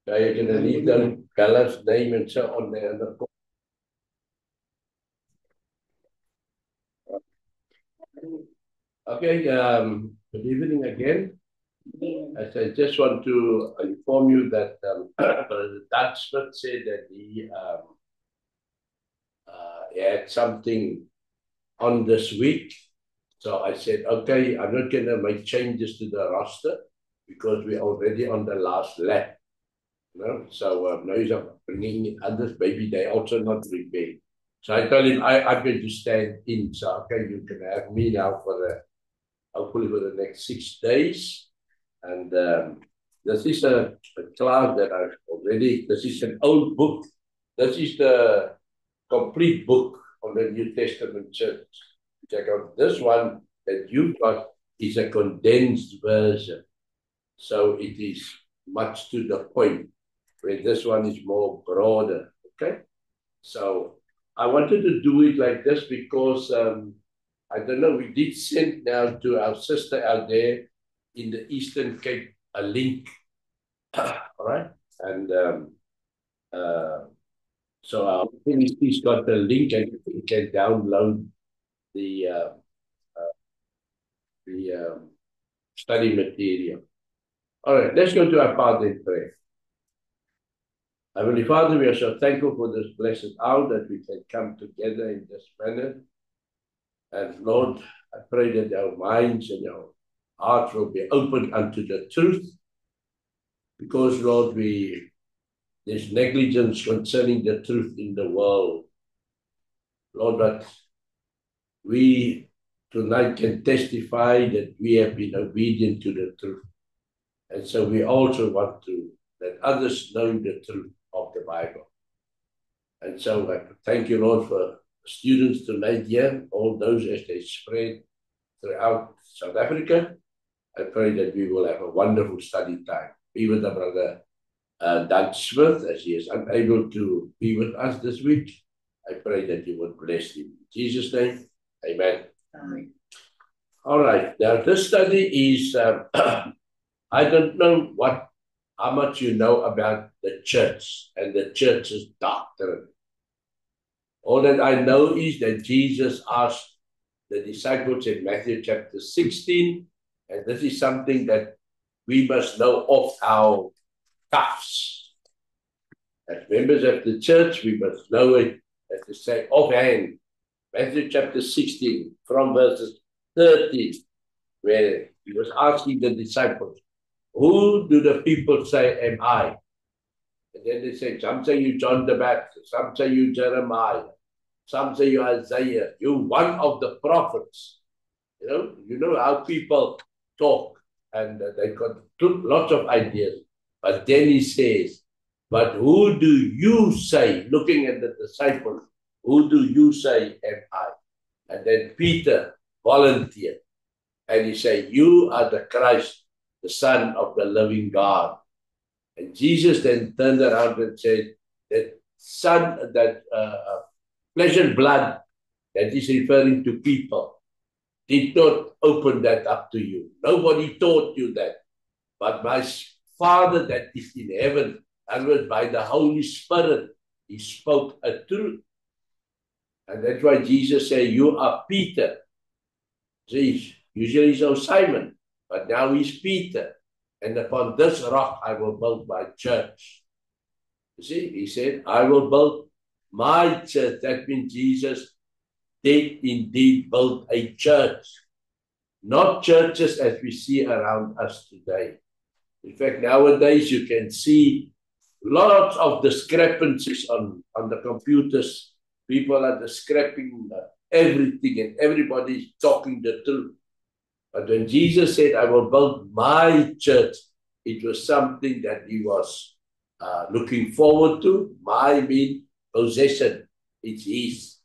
So you're going to leave them Bella's name and so on there. Okay, good evening again. As I just want to inform you that Brother Dutch Smith said that he had something on this week. So I said, okay, I'm not going to make changes to the roster because we're already on the last lap. You know? So now he's bringing in others, maybe they also not prepared. So I told him I'm going to stand in. So okay, you can have me now for hopefully for the next 6 days. And this is a class that I've already, this is an old book. This is the complete book on the New Testament church. Check out this one that you've got is a condensed version. So it is much to the point, where this one is more broader. Okay? So I wanted to do it like this because I don't know, we did send now to our sister out there in the Eastern Cape a link. All right? And so I think he's got the link and you can download the study material. All right, let's go to our Father in prayer. Heavenly Father, we are so thankful for this blessed hour that we can come together in this manner. And Lord, I pray that our minds and our hearts will be opened unto the truth. Because, Lord, there's negligence concerning the truth in the world. Lord, but we tonight can testify that we have been obedient to the truth. And so we also want to let others know the truth of the Bible. And so I thank you, Lord, for students tonight here, all those as they spread throughout South Africa. I pray that we will have a wonderful study time. Be with our brother Dutch Smith, as he is unable to be with us this week. I pray that you would bless him. In Jesus' name, amen. Amen. All right. Now, this study is, I don't know how much you know about the church and the church's doctrine. All that I know is that Jesus asked the disciples in Matthew chapter 16, and this is something that we must know off our cuffs. As members of the church, we must know it, as to say, offhand. Matthew chapter 16, from verses 30, where he was asking the disciples, who do the people say am I? And then they said, some say you John the Baptist, some say you Jeremiah, some say you Isaiah, you one of the prophets. You know how people talk, and they got lots of ideas. But then he says, but who do you say, looking at the disciples, who do you say am I? And then Peter volunteered. And he said, you are the Christ, the Son of the living God. And Jesus then turned around and said, that son, that flesh and blood, that is referring to people, did not open that up to you. Nobody taught you that. But my Father that is in heaven, and by the Holy Spirit, he spoke a truth. And that's why Jesus said, you are Peter. See, usually he's Simon, but now he's Peter. And upon this rock I will build my church. You see, he said, I will build my church. That means Jesus did indeed build a church. Not churches as we see around us today. In fact, nowadays you can see lots of discrepancies on the computers. People are describing everything and everybody's talking the truth. But when Jesus said, I will build my church, it was something that he was looking forward to. My means possession. It's his.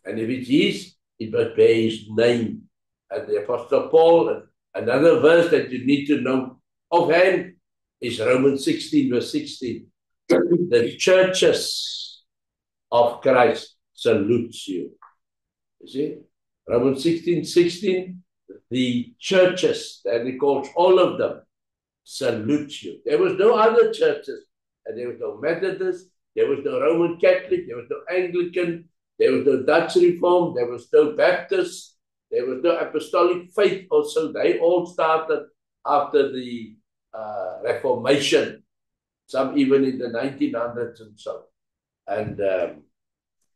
And if it's his, it must bear his name. And the Apostle Paul, another verse that you need to know offhand is Romans 16, verse 16. The churches of Christ salutes you. You see? Romans 16, 16. The churches, and he calls all of them, salute you. There was no other churches and there was no Methodist, there was no Roman Catholic, there was no Anglican, there was no Dutch Reformed, there was no Baptist, there was no Apostolic faith also. They all started after the Reformation, some even in the 1900s and so. And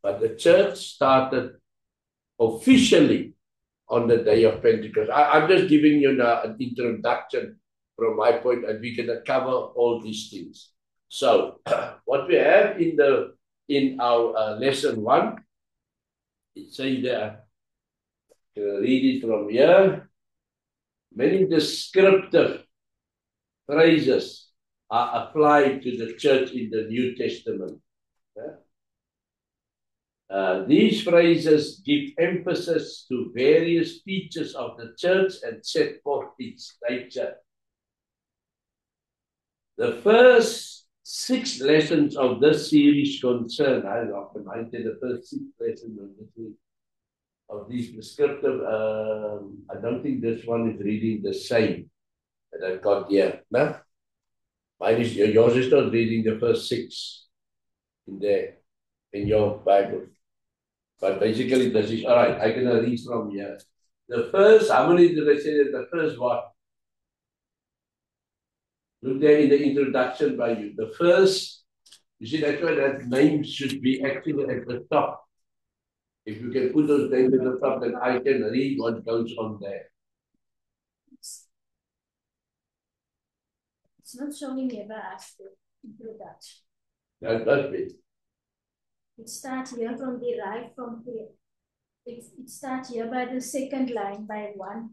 but the church started officially on the day of Pentecost. I'm just giving you now an introduction from my point, and we're going to cover all these things. So, what we have in our lesson 1, it says there, read it from here. Many descriptive phrases are applied to the church in the New Testament. Yeah? These phrases give emphasis to various features of the church and set forth its nature. The first 6 lessons of this series concern, I recommended the first 6 lessons of these prescriptive, I don't think this one is reading the same that I've got here. No? Mine is, yours is not reading the first 6 in there, in your Bible. But basically, this is, all right, I'm going to read from here. The first, how many did I say that the first one? Look there in the introduction by you. The first, you see, that's why that name should be actually at the top. If you can put those names at the top, then I can read what goes on there. It's not showing me ever asked the introduction. That must be. It starts here from the right, from here. It starts here by the second line, by 1.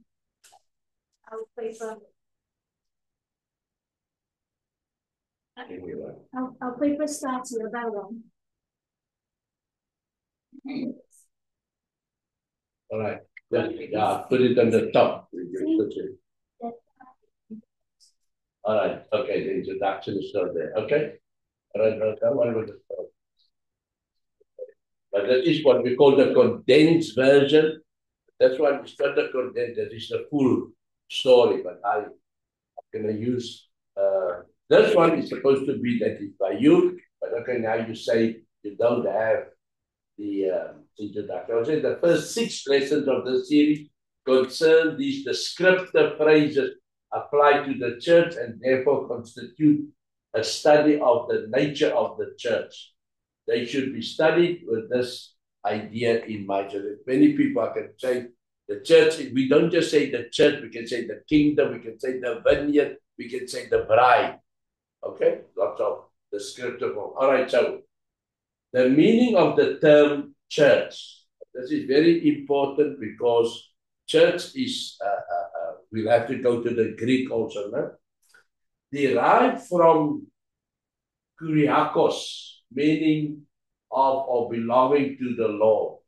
Our paper. Our paper starts here by 1. All right. Yeah, put it on the top. All right. Okay, the introduction is still there. Okay. All right, now come on with the story. But that is what we call the condensed version. That's why it's not the condensed, that is the full story. But I'm going to use, this one is supposed to be that is by you. But okay, now you say you don't have the introduction. I would say the first 6 lessons of the series concern these descriptive phrases applied to the church and therefore constitute a study of the nature of the church. They should be studied with this idea in mind. So that many people can say the church, we don't just say the church, we can say the kingdom, we can say the vineyard, we can say the bride. Okay? Lots of descriptive. All right, so the meaning of the term church. This is very important because church is, we'll have to go to the Greek also, no? Derived from kuriakos, meaning of or belonging to the Lord.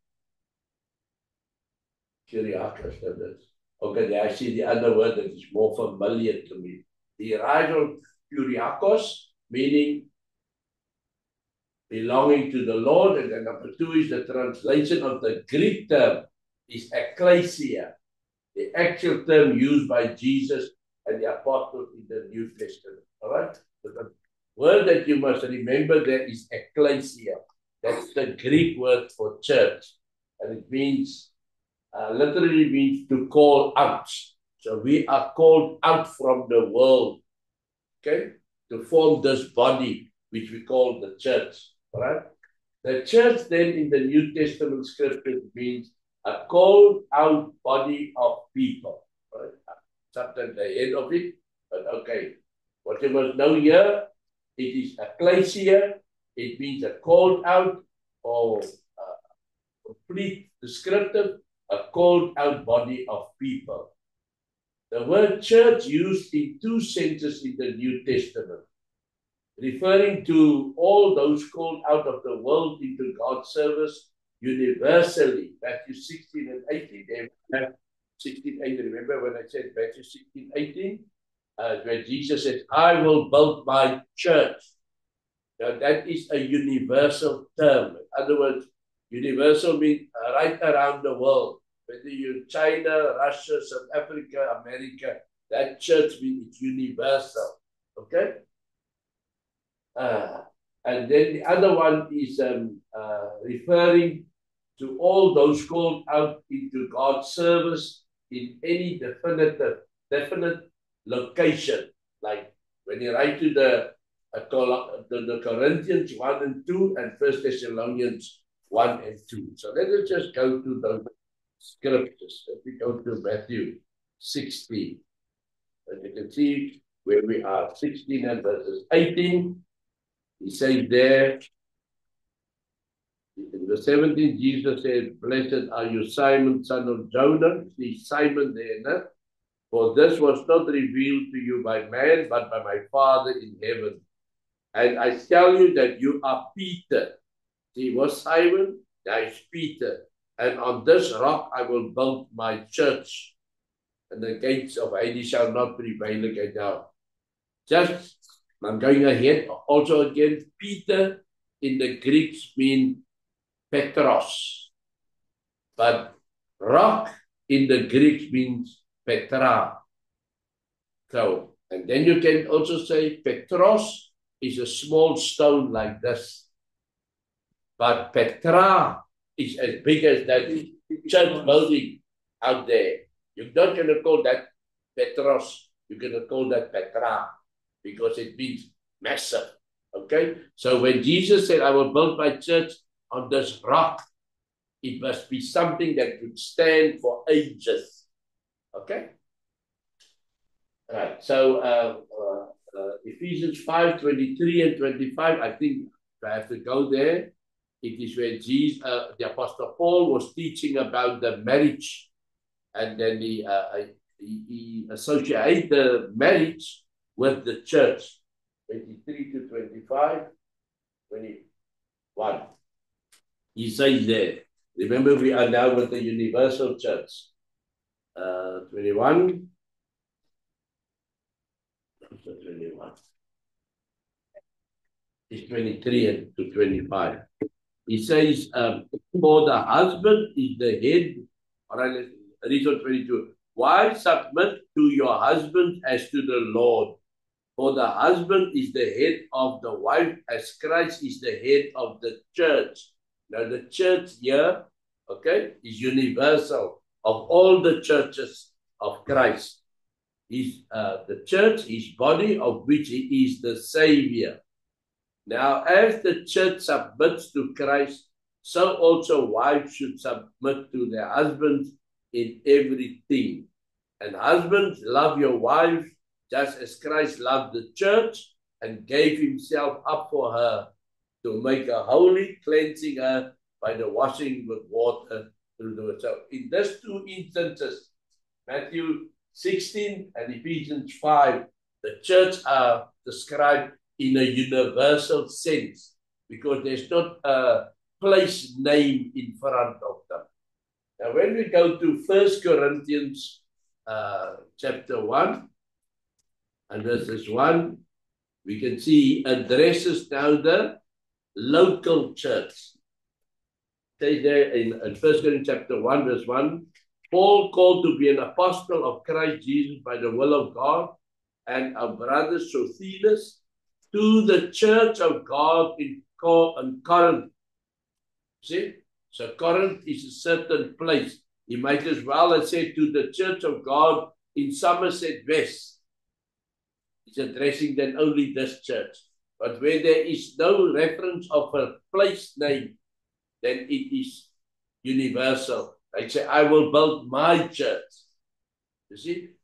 Kuriakos, that is. Okay, I see the other word that is more familiar to me. Derived from kuriakos, meaning belonging to the Lord. And then number 2 is the translation of the Greek term is ecclesia, the actual term used by Jesus and the apostles in the New Testament. All right? So the word that you must remember there is ecclesia. That's the Greek word for church. And it means, literally means to call out. So we are called out from the world, okay, to form this body, which we call the church. All right? The church then in the New Testament scripture means a called out body of people. Right? Sometimes the head of it, but okay. What you must know here, it is ecclesia. It means a called out or complete descriptive, a called out body of people. The word church used in 2 senses in the New Testament, referring to all those called out of the world into God's service universally. Matthew 16 and 18. They have 16, 18. Remember when I said Matthew 16, 18? Where Jesus says, I will build my church. Now that is a universal term. In other words, universal means right around the world. Whether you're in China, Russia, South Africa, America, that church means it's universal. Okay? And then the other one is referring to all those called out into God's service in any definite location. Like when you write to the Corinthians 1 and 2 and 1 Thessalonians 1 and 2. So let us just go to those scriptures. Let me go to Matthew 16. And you can see where we are, 16 and verses 18. He says there, in the 17th, Jesus said, "Blessed are you, Simon, son of Jonah." See Simon there, no? "For this was not revealed to you by man, but by my Father in heaven. And I tell you that you are Peter." See, was Simon? Now it's Peter. "And on this rock I will build my church, and the gates of Hades shall not prevail against now." Just, I'm going ahead. Also again, Peter in the Greeks means Petros. But rock in the Greek means Petra. So, and then you can also say Petros is a small stone like this. But Petra is as big as that church building out there. You're not going to call that Petros. You're going to call that Petra because it means massive. Okay? So when Jesus said, "I will build my church on this rock," it must be something that would stand for ages. Okay? All right. So Ephesians 5:23 and 25, I think I have to go there. It is where Jesus, the Apostle Paul was teaching about the marriage, and then he associated the marriage with the church. 23 to 25, 21. He says there, remember we are now with the universal church. 21. 21. It's 23 to 25. He says, "For the husband is the head," all right, read on 22. "Wives, submit to your husband as to the Lord. For the husband is the head of the wife, as Christ is the head of the church." Now the church here, okay, is universal of all the churches of Christ. He's the church, his body, of which he is the Savior. Now, as the church submits to Christ, so also wives should submit to their husbands in everything. And husbands, love your wives just as Christ loved the church and gave himself up for her to make her holy, cleansing her by the washing with water through the word. So in these two instances, Matthew 16 and Ephesians 5, the church are described in a universal sense because there's not a place name in front of them. Now, when we go to 1 Corinthians chapter 1 and verses 1, we can see he addresses now the local church. Say there in 1 Corinthians chapter 1, verse 1, "Paul, called to be an apostle of Christ Jesus by the will of God, and our brother Sosthenes, to the church of God in Corinth." See? So Corinth is a certain place. He might as well have said to the church of God in Somerset West. He's addressing then only this church. But where there is no reference of a place name, then it is universal. Like say, "I will build my church." You see?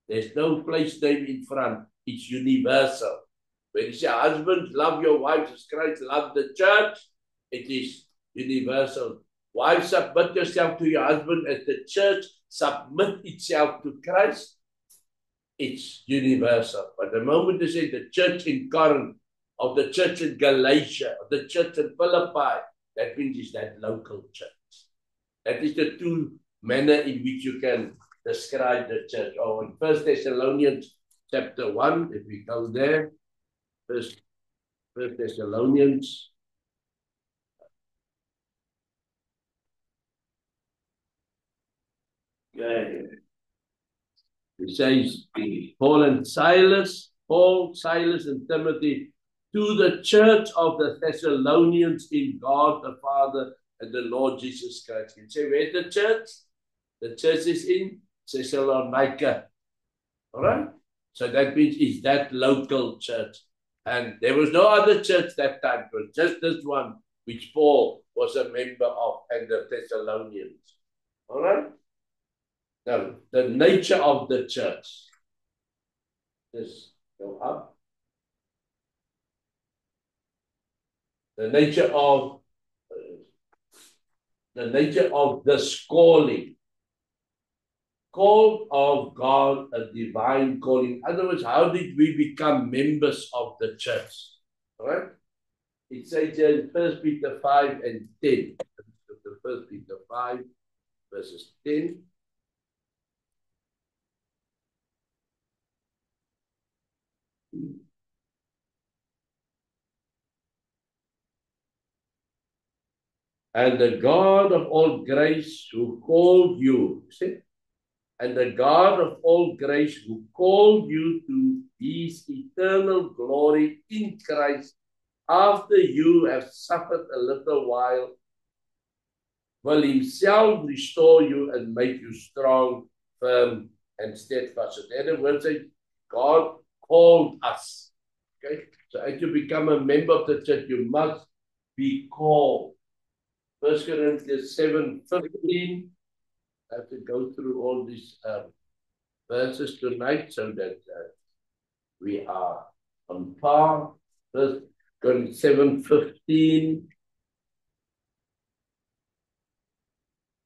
There's no place name in front. It's universal. When you say, "Husbands, love your wives as Christ loved the church," it is universal. Wives, submit yourself to your husband as the church submit itself to Christ. It's universal. But the moment they say the church in Corinth, or the church in Galatia, or the church in Philippi, that means it's that local church. That is the two manner in which you can describe the church. Or in 1 Thessalonians chapter 1, if we go there, First Thessalonians. Okay. It says Paul, Silas, and Timothy to the church of the Thessalonians in God the Father and the Lord Jesus Christ. You say, where's the church? The church is in Thessalonica. All right? So that means it's that local church. And there was no other church that time. It was just this one, which Paul was a member of, and the Thessalonians. All right? Now, the nature of the church. Just go up. The nature of this calling. Called of God, a divine calling. In other words, how did we become members of the church? All right? It says in 1 Peter 5 and 10. 1 Peter 5, verses 10. And the God of all grace who called you, see? And the God of all grace who called you to his eternal glory in Christ, after you have suffered a little while, will himself restore you and make you strong, firm, and steadfast. So in other words, God called us. Okay? So as you become a member of the church, you must be called. 1 Corinthians 7:15. I have to go through all these verses tonight so that we are on par. 1 Corinthians 7:15.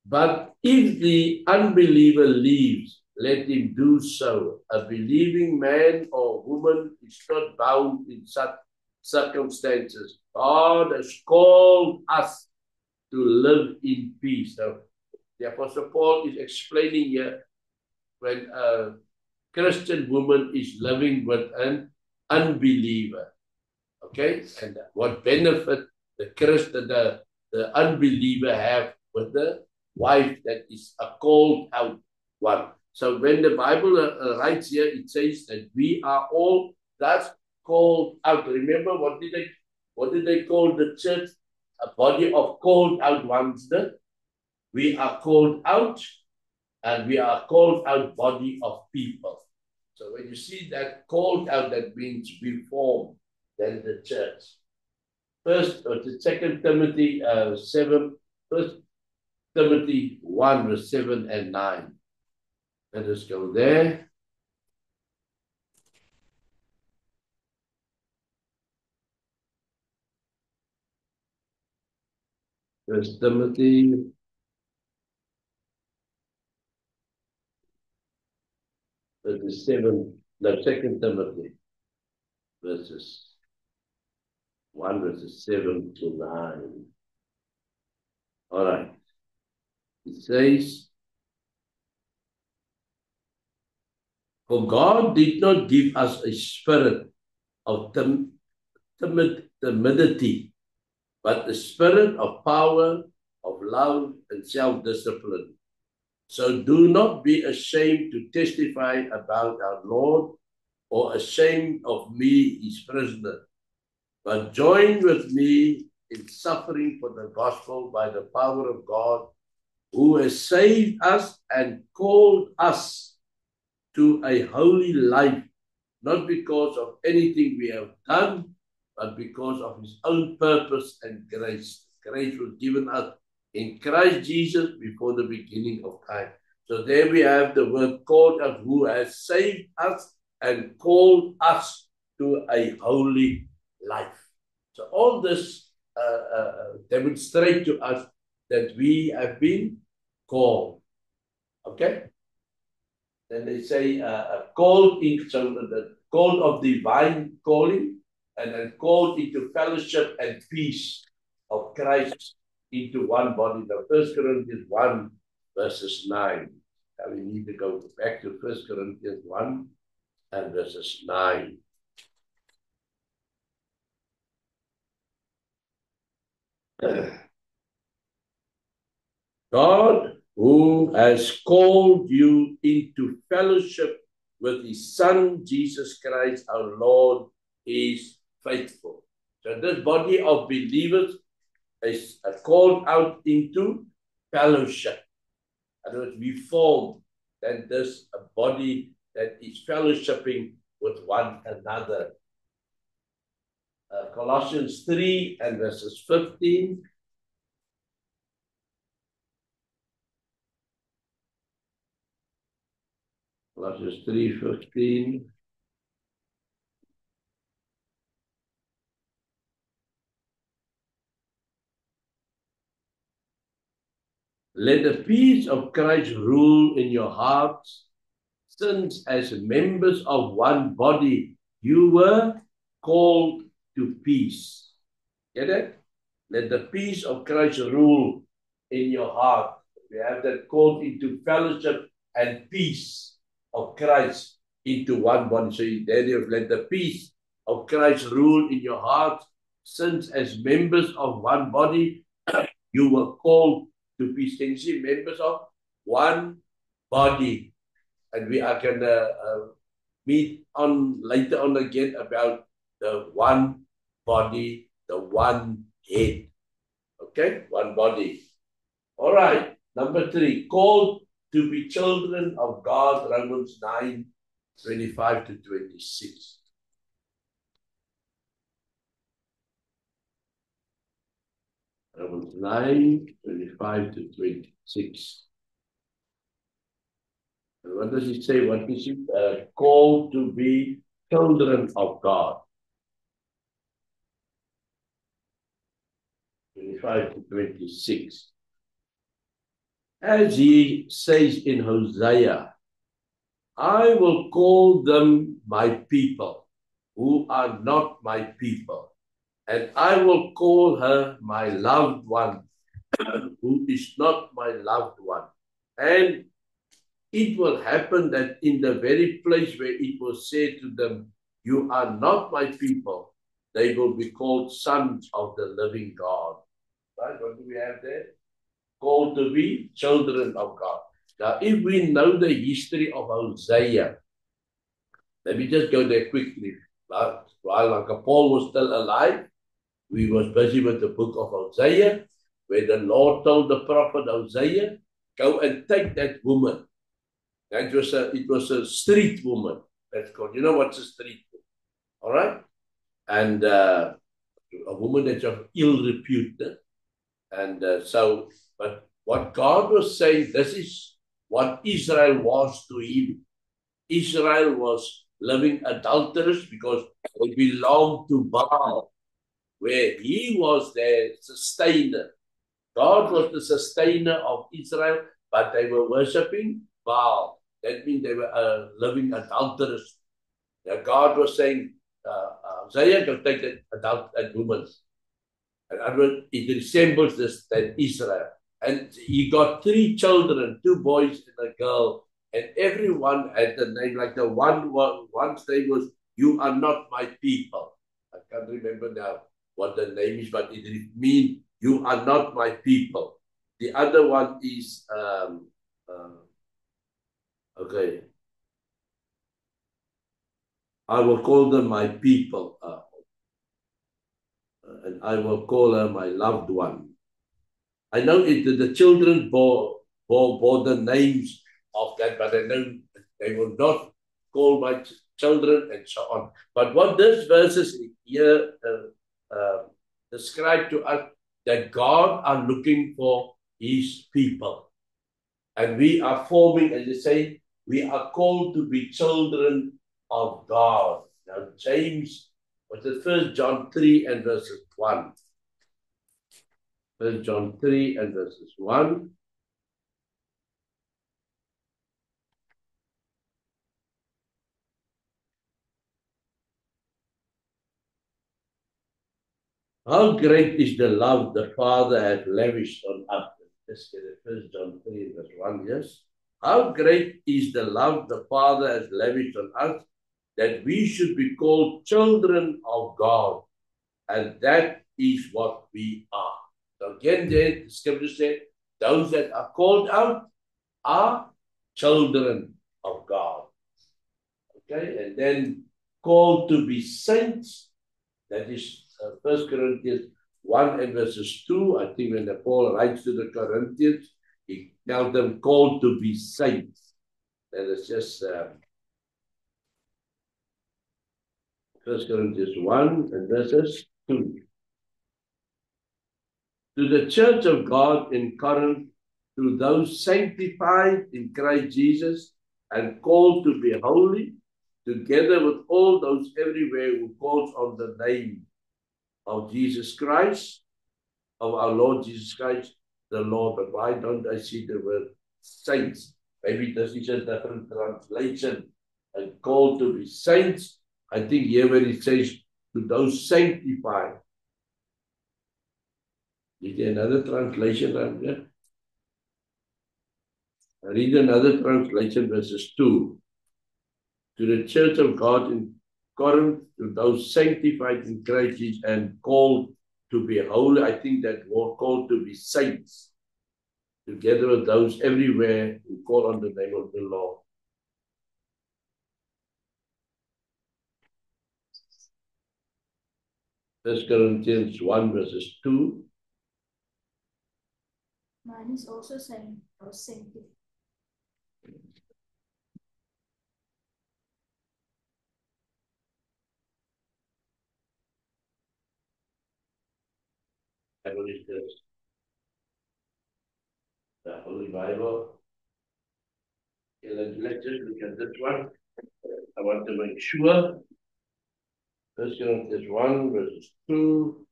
But if the unbeliever leaves, let him do so. A believing man or woman is not bound in such circumstances. God has called us to live in peace. Now, the Apostle Paul is explaining here when a Christian woman is living with an unbeliever. Okay? And what benefit the unbeliever have with the wife that is a called out one. So when the Bible writes here, it says that we are all thus called out. Remember, what did they call the church? A body of called out ones. We are called out, and we are called out body of people. So when you see that called out, that means we form then the church. First or the 2 Timothy 7, 1 Timothy 1, verse 7 and 9. Let us go there. First Timothy. Verses 7, no, 2 Timothy, verses 1, verses 7 to 9. All right. It says, for God did not give us a spirit of timidity, but a spirit of power, of love, and self-discipline. So do not be ashamed to testify about our Lord, or ashamed of me, his prisoner, but join with me in suffering for the gospel by the power of God, who has saved us and called us to a holy life, not because of anything we have done, but because of his own purpose and grace. Grace was given us in Christ Jesus before the beginning of time. So there we have the word called us, who has saved us and called us to a holy life. So all this demonstrates to us that we have been called. Okay? Then they say called in, so the call of divine calling, and then called into fellowship and peace of Christ into one body. Now, 1 Corinthians 1, verses 9. And we need to go back to 1 Corinthians 1 and verses 9. God, who has called you into fellowship with his Son, Jesus Christ, our Lord, is faithful. So this body of believers is called out into fellowship. In other words, we form then this a body that is fellowshipping with one another. Colossians 3 and verses 15. Colossians 3:15. Let the peace of Christ rule in your hearts, since as members of one body you were called to peace. Get it? Let the peace of Christ rule in your heart. We have that called into fellowship and peace of Christ into one body. So there you let the peace of Christ rule in your heart, since as members of one body you were called to peace. Can you see members of one body? And we are going to meet on later on again about the one body, the one head. Okay, one body. All right, number 3, called to be children of God, Romans 9:25 to 26. Romans 9:25 to 26. And what does it say? What is it? Called to be children of God. 25 to 26. As he says in Hosea, I will call them my people, who are not my people, and I will call her my loved one, who is not my loved one. And it will happen that in the very place where it was said to them, you are not my people, they will be called sons of the living God. Right? What do we have there? Called to be children of God. Now, if we know the history of Hosea, let me just go there quickly. While Uncle Paul was still alive, we was busy with the book of Hosea, where the Lord told the prophet Hosea, go and take that woman. It was a street woman. That's called. You know what's a street woman? All right? And a woman that's of ill repute. And but what God was saying, this is what Israel was to him. Israel was living adulterous because they belonged to Baal, where he was their sustainer. God was the sustainer of Israel, but they were worshipping Baal. That means they were living adulterous. Now God was saying, Hosea, go take that woman. And it resembles that Israel. And he got 3 children, 2 boys and a girl. And everyone had the name, like the one's name was, you are not my people. I can't remember now what the name is, but it means you are not my people. The other one is, okay. I will call them my people. And I will call her my loved one. I know the children bore the names of that, but I know they will not call my children and so on. But what this verse is here describe to us, that God are looking for his people. And we are forming, as you say, we are called to be children of God. Now, James, what's it? 1 John 3 and verses 1. 1 John 3 and verses 1. How great is the love the Father has lavished on us. Let's get it. 1 John 3 verse 1, yes. How great is the love the Father has lavished on us, that we should be called children of God. And that is what we are. So again, the scripture said, those that are called out are children of God. Okay, and then called to be saints, That is 1 Corinthians 1 and verses 2. I think when Paul writes to the Corinthians, he tells them called to be saints. That is just 1 Corinthians 1 and verses 2. To the church of God in Corinth, to those sanctified in Christ Jesus and called to be holy, together with all those everywhere who calls on the name of Jesus Christ, of our Lord Jesus Christ, the Lord. But why don't I see the word saints? Maybe this is a different translation. And called to be saints. I think here where it says to those sanctified. Is there another translation around there? I read another translation, verses 2. To the church of God in Corinth, to those sanctified in Christ Jesus and called to be holy. I think that word called to be saints, together with those everywhere who call on the name of the Lord. First Corinthians 1 verses 2. Mine is also saying sanctified. And what is this? The Holy Bible. Okay, let's just look at this one. I want to make sure. First Corinthians 1 verses 2.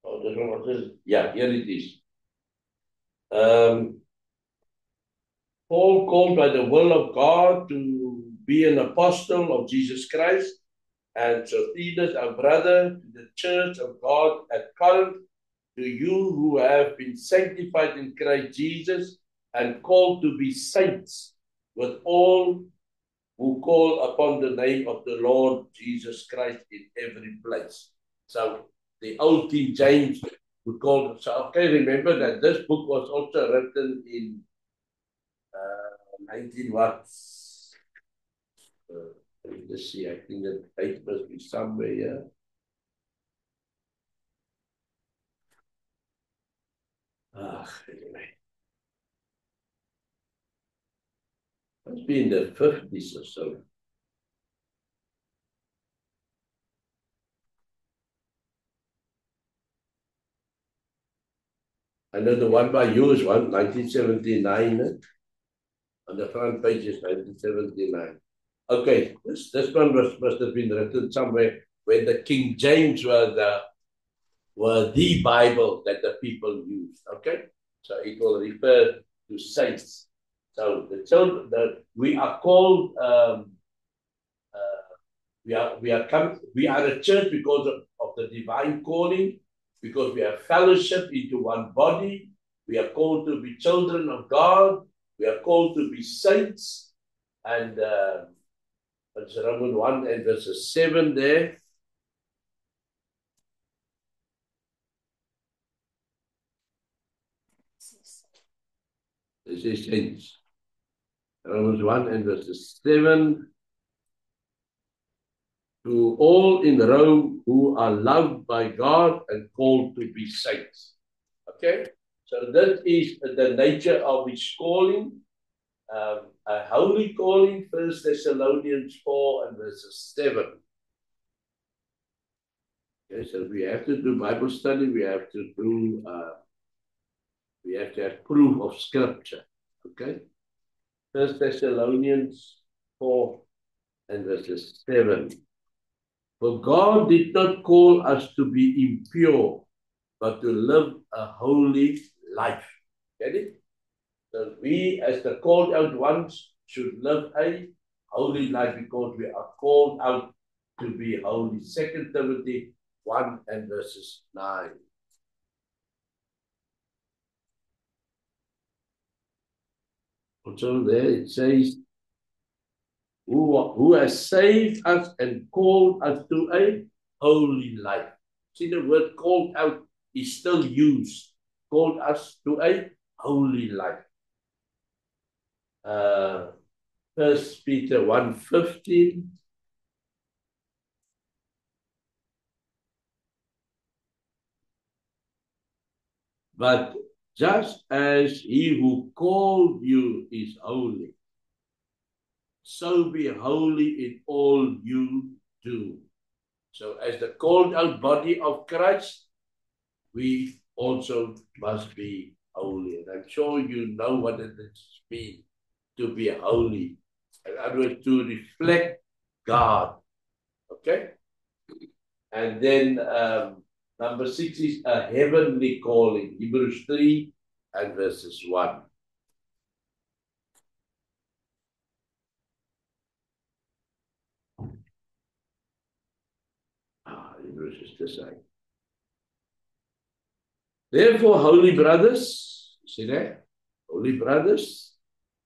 Oh, this one was this? Yeah, here it is. Paul, called by the will of God to be an apostle of Jesus Christ, and Sosthenes, our brother, to the church of God at Corinth, to you who have been sanctified in Christ Jesus and called to be saints, with all who call upon the name of the Lord Jesus Christ in every place. So the old King James would call. So okay, remember that this book was also written in 19 what? Let's see, I think the date must be somewhere here. Anyway. Must be in the 50s or so. I know the one by you is 1979. On the front page is 1979. Okay, this one must have been written somewhere when the King James were the Bible that the people used. Okay, so it will refer to saints. So we are called. We are a church because of the divine calling, because we have fellowship into one body. We are called to be children of God. We are called to be saints. And it's Romans 1 and verses 7 there. This is saints. Romans 1 and verses 7. To all in Rome who are loved by God and called to be saints. Okay? So that is the nature of his calling. A holy calling, 1 Thessalonians 4 and verses 7. Okay, so we have to do Bible study, we have to have proof of scripture. Okay? 1 Thessalonians 4 and verses 7. For God did not call us to be impure, but to live a holy life. Get it? So we, as the called out ones, should live a holy life because we are called out to be holy. 2 Timothy 1 and verses 9. Also there it says, who has saved us and called us to a holy life. See, the word called out is still used. Called us to a holy life. 1 Peter 1:15. But just as he who called you is holy, so be holy in all you do. So as the called out body of Christ, we also must be holy. And I'm sure you know what it means to be holy. In other words, to reflect God. Okay? And then number 6 is a heavenly calling. Hebrews 3 and verses 1. Hebrews is the same. Therefore, holy brothers, see that? Holy brothers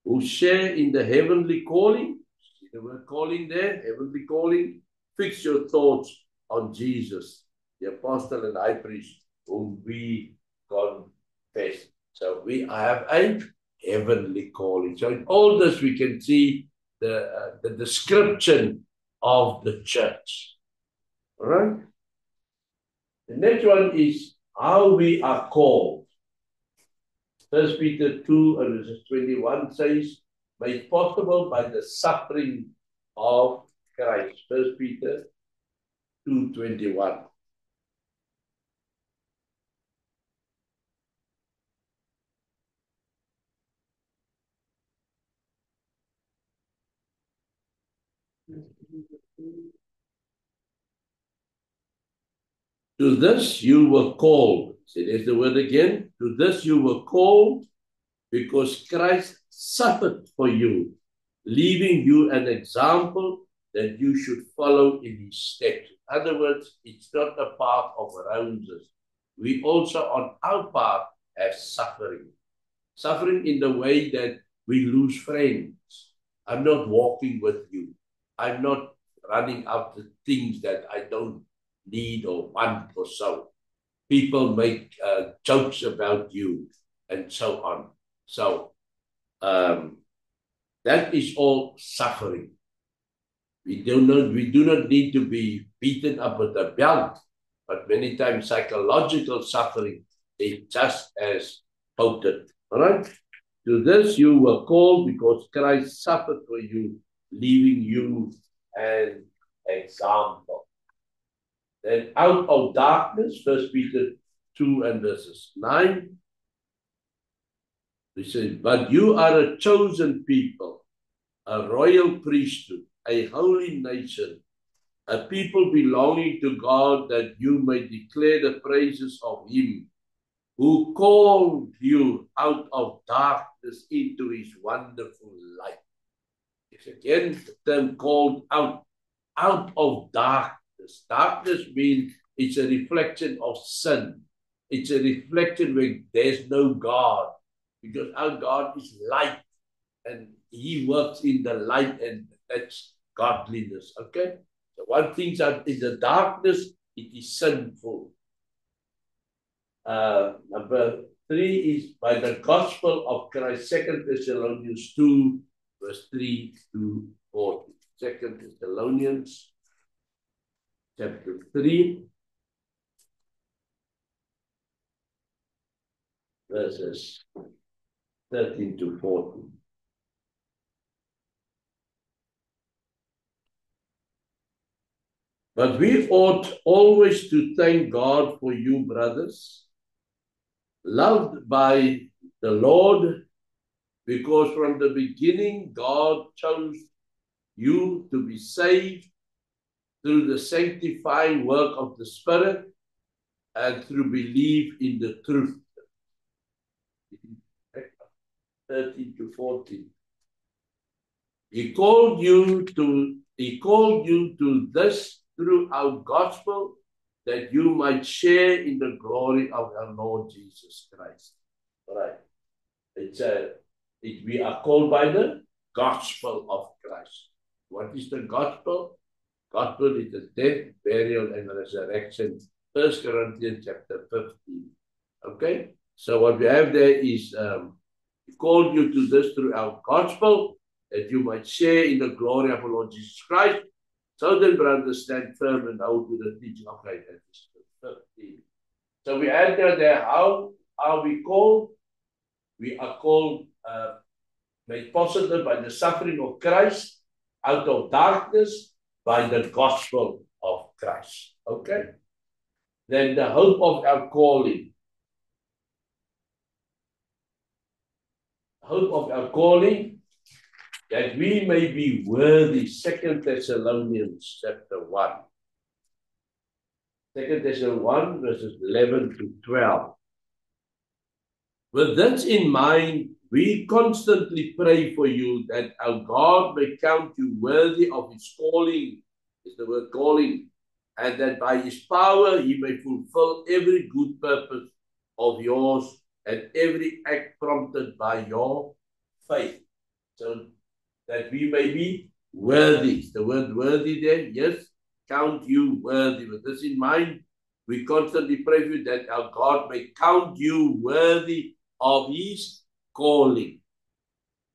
who share in the heavenly calling, see the word calling there, heavenly calling, fix your thoughts on Jesus, the apostle and high priest, whom we confess. So we have a heavenly calling. So in all this we can see the description of the church. All right? The next one is how we are called. 1 Peter 2 and verses 21 says, made possible by the suffering of Christ. 1 Peter 2:21. To this you were called. See, there's the word again. To this you were called because Christ suffered for you, leaving you an example that you should follow in his steps. In other words, it's not a path of roses. We also, on our path, have suffering. Suffering in the way that we lose friends. I'm not walking with you. I'm not running after things that I don't need or want or so. People make jokes about you and so on. So that is all suffering. We do not need to be beaten up with a belt, but many times psychological suffering is just as potent. All right? To this you were called because Christ suffered for you, leaving you an example. Then out of darkness, 1 Peter 2 and verses 9, he says, but you are a chosen people, a royal priesthood, a holy nation, a people belonging to God, that you may declare the praises of him who called you out of darkness into his wonderful light. It's again the term called out of darkness. Darkness means it's a reflection of sin. It's a reflection where there's no God, because our God is light and he works in the light, and that's godliness. Okay? So one thing that in the darkness, it is sinful. Number 3 is by the gospel of Christ, 2 Thessalonians 2, verse 3 to 4. 2 Thessalonians chapter 3, verses 13 to 14. But we ought always to thank God for you, brothers, loved by the Lord, because from the beginning God chose you to be saved through the sanctifying work of the Spirit and through belief in the truth. 13 to 14. He called you to this through our gospel, that you might share in the glory of our Lord Jesus Christ. All right. We are called by the gospel of Christ. What is the gospel? Gospel is the death, burial, and resurrection. 1 Corinthians chapter 15. Okay? So what we have there is, he called you to this through our gospel, that you might share in the glory of our Lord Jesus Christ. So then, brothers, stand firm and hold to the teaching of faith. 15. So we enter there, how are we called? We are called, made possible by the suffering of Christ, out of darkness, by the gospel of Christ. Okay? Then the hope of our calling. Hope of our calling, that we may be worthy. 2 Thessalonians chapter 1. 2 Thessalonians 1, verses 11 to 12. With this in mind, we constantly pray for you that our God may count you worthy of his calling, is the word calling, and that by his power he may fulfill every good purpose of yours and every act prompted by your faith. So that we may be worthy. The word worthy there, yes, count you worthy. With this in mind, we constantly pray for you that our God may count you worthy of his calling.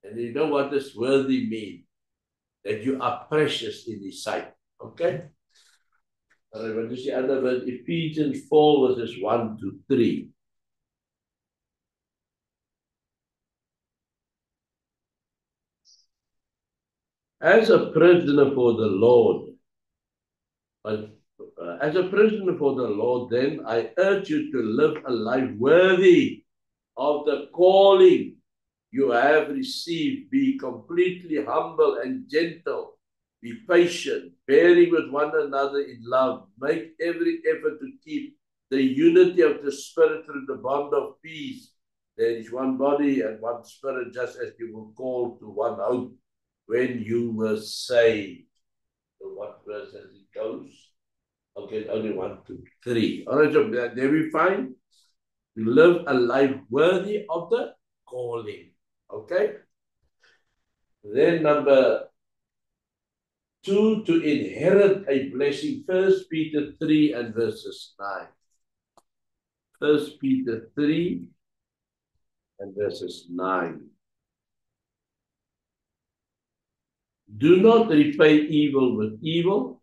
And you know what does worthy mean? That you are precious in his sight. Okay? All right, what is the other verse? Ephesians 4, verses 1 to 3. As a prisoner for the Lord, as a prisoner for the Lord, then I urge you to live a life worthy of the calling you have received. Be completely humble and gentle. Be patient, bearing with one another in love. Make every effort to keep the unity of the Spirit through the bond of peace. There is one body and one Spirit, just as you were called to one hope when you were saved. So what verse as it goes? Okay, only 1, 2, 3. All right, so there we find to live a life worthy of the calling. Okay? Then number 2, to inherit a blessing. 1 Peter 3 and verses 9. 1 Peter 3 and verses 9. Do not repay evil with evil,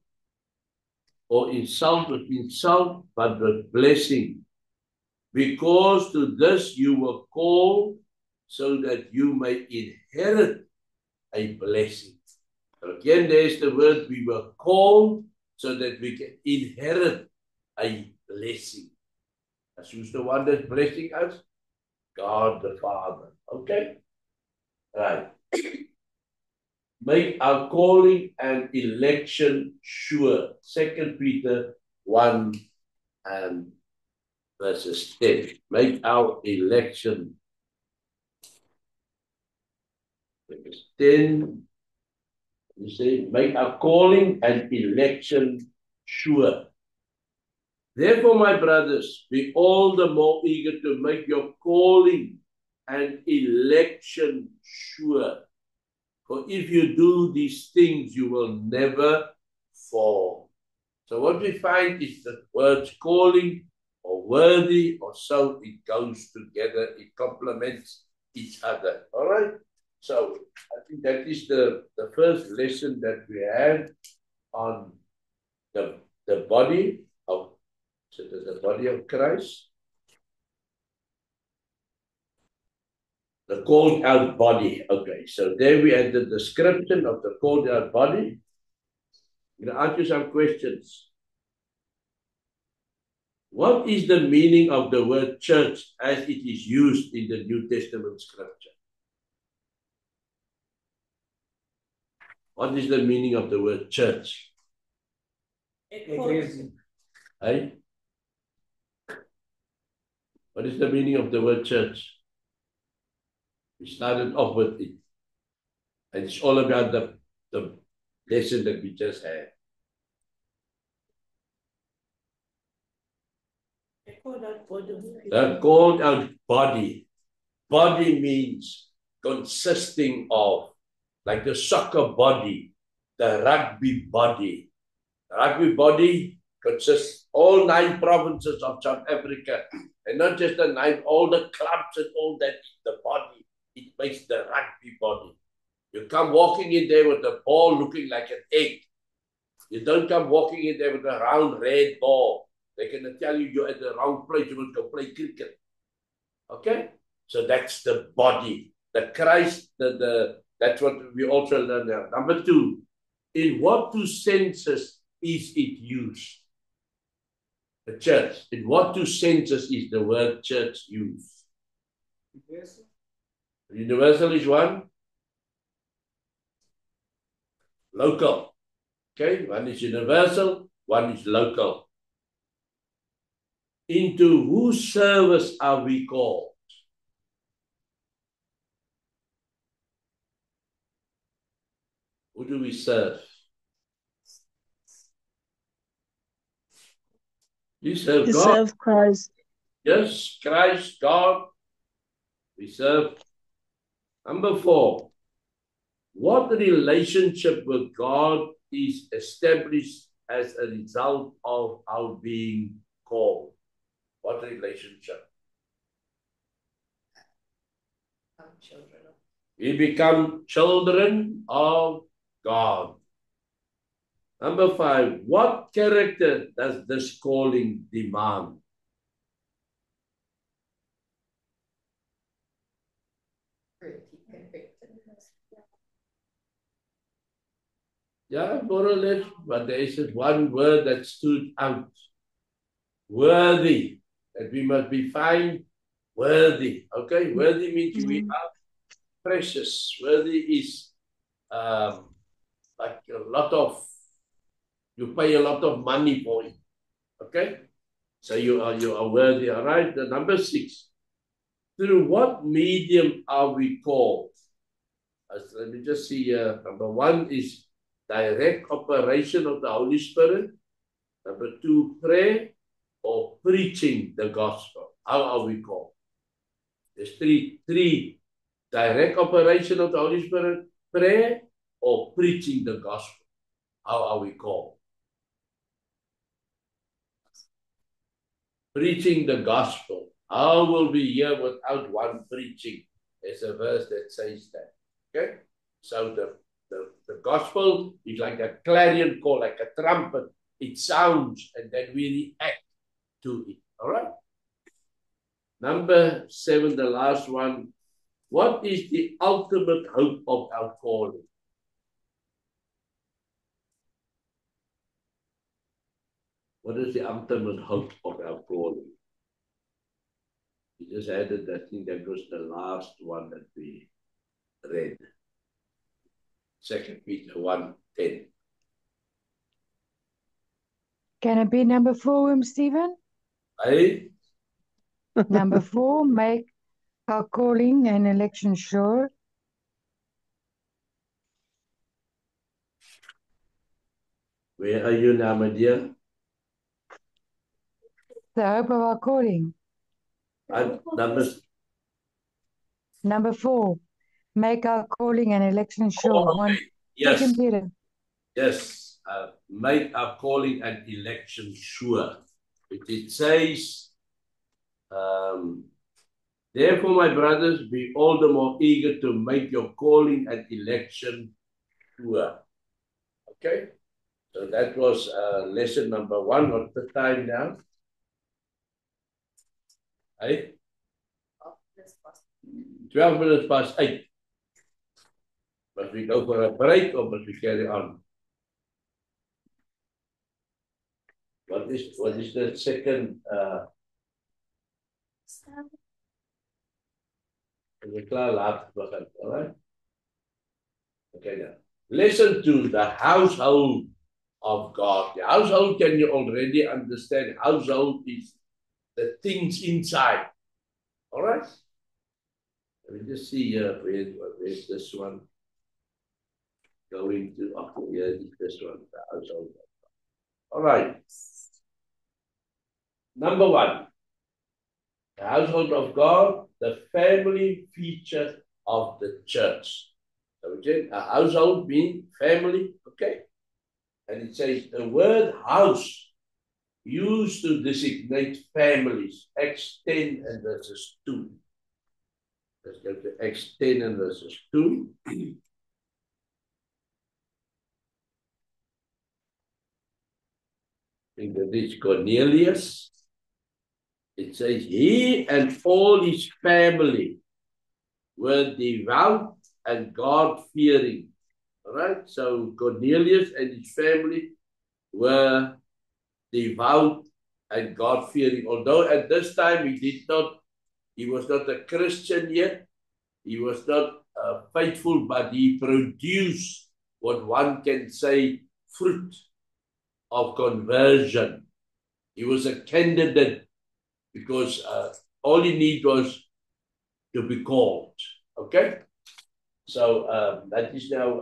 or insult with insult, but with blessing. Because to this you were called, so that you may inherit a blessing. So again, there's the word, we were called, so that we can inherit a blessing. As who's the one that's blessing us? God the Father. Okay? Right. Make our calling and election sure. 2 Peter 1 and verses 10. Make our election. Verse 10. You say, make our calling and election sure. Therefore, my brothers, be all the more eager to make your calling and election sure. For if you do these things, you will never fall. So what we find is the words calling or worthy or so, it goes together, it complements each other. All right? So I think that is the first lesson that we had on the body of, so the body of Christ. The called out body. Okay, so there we had the description of the called out body. I'm going to ask you some questions. What is the meaning of the word church as it is used in the New Testament scripture? What is the meaning of the word church? Hey? What is the meaning of the word church? We started off with it. And it's all about the lesson that we just had. That called out body. Body means consisting of, like the soccer body, the rugby body. The rugby body consists all 9 provinces of South Africa, and not just the 9, all the clubs and all that, the body. It makes the rugby body. You come walking in there with the ball looking like an egg. You don't come walking in there with a round red ball. They're going to tell you you're at the wrong place. You must go play cricket. Okay? So that's the body. The Christ, that's what we also learn now. Number two, in what two senses is it used? The church. In what two senses is the word church used? Universal. Universal is one. Local. Okay, one is universal, one is local. Into whose service are we called? Who do we serve? We serve To God. serve Christ. Yes, Christ, God. We serve. Number four, what relationship with God is established as a result of our being called? What relationship? We become children of God. Number five, what character does this calling demand? Yeah, more or less, but there is one word that stood out. Worthy. That we must be found worthy. Okay, worthy means we are precious. Worthy is like a lot of, you pay a lot of money for it. Okay, so you are worthy. All right. The number six. Through what medium are we called? Let me just see here. Number one is direct operation of the Holy Spirit. Number two, prayer or preaching the gospel. How are we called? There's three direct operation of the Holy Spirit, prayer or preaching the gospel. How are we called? Preaching the gospel. How will we hear without one preaching? There's a verse that says that. Okay? So the gospel is like a clarion call, like a trumpet. It sounds and then we react to it. All right? Number seven, the last one. What is the ultimate hope of our calling? What is the ultimate hope of our calling? We just added, I think that was the last one that we read. 2 Peter 1:10. Can it be number 4, Stephen? Hey? Number 4, make our calling and election sure. Where are you now, my dear? The hope of our calling. Number 4, make our calling and election sure. Oh, okay. Yes. 2 Peter. Yes. Make our calling and election sure. It says, therefore, my brothers, be all the more eager to make your calling and election sure. Okay? So that was lesson number 1. What's the time now? Hey? 12 minutes past 8. Must we go for a break or must we carry on? What is the second all right? Okay, now. Lesson 2, the household of God. The household, can you already understand? Household is the things inside. All right? Let me just see here. Where's this one? Going to, oh, here is this one, the household of God. All right. Number 1, the household of God, the family feature of the church. So again, a household means family, okay? And it says the word house used to designate families. Acts 10 and verses 2. Let's go to Acts 10 and verses 2. In the rich Cornelius. It says, he and all his family were devout and God-fearing. All right? So Cornelius and his family were devout and God-fearing. Although at this time he was not a Christian yet, he was not faithful, but he produced what one can say fruit of conversion. He was a candidate because all he needed was to be called. Okay? So that is now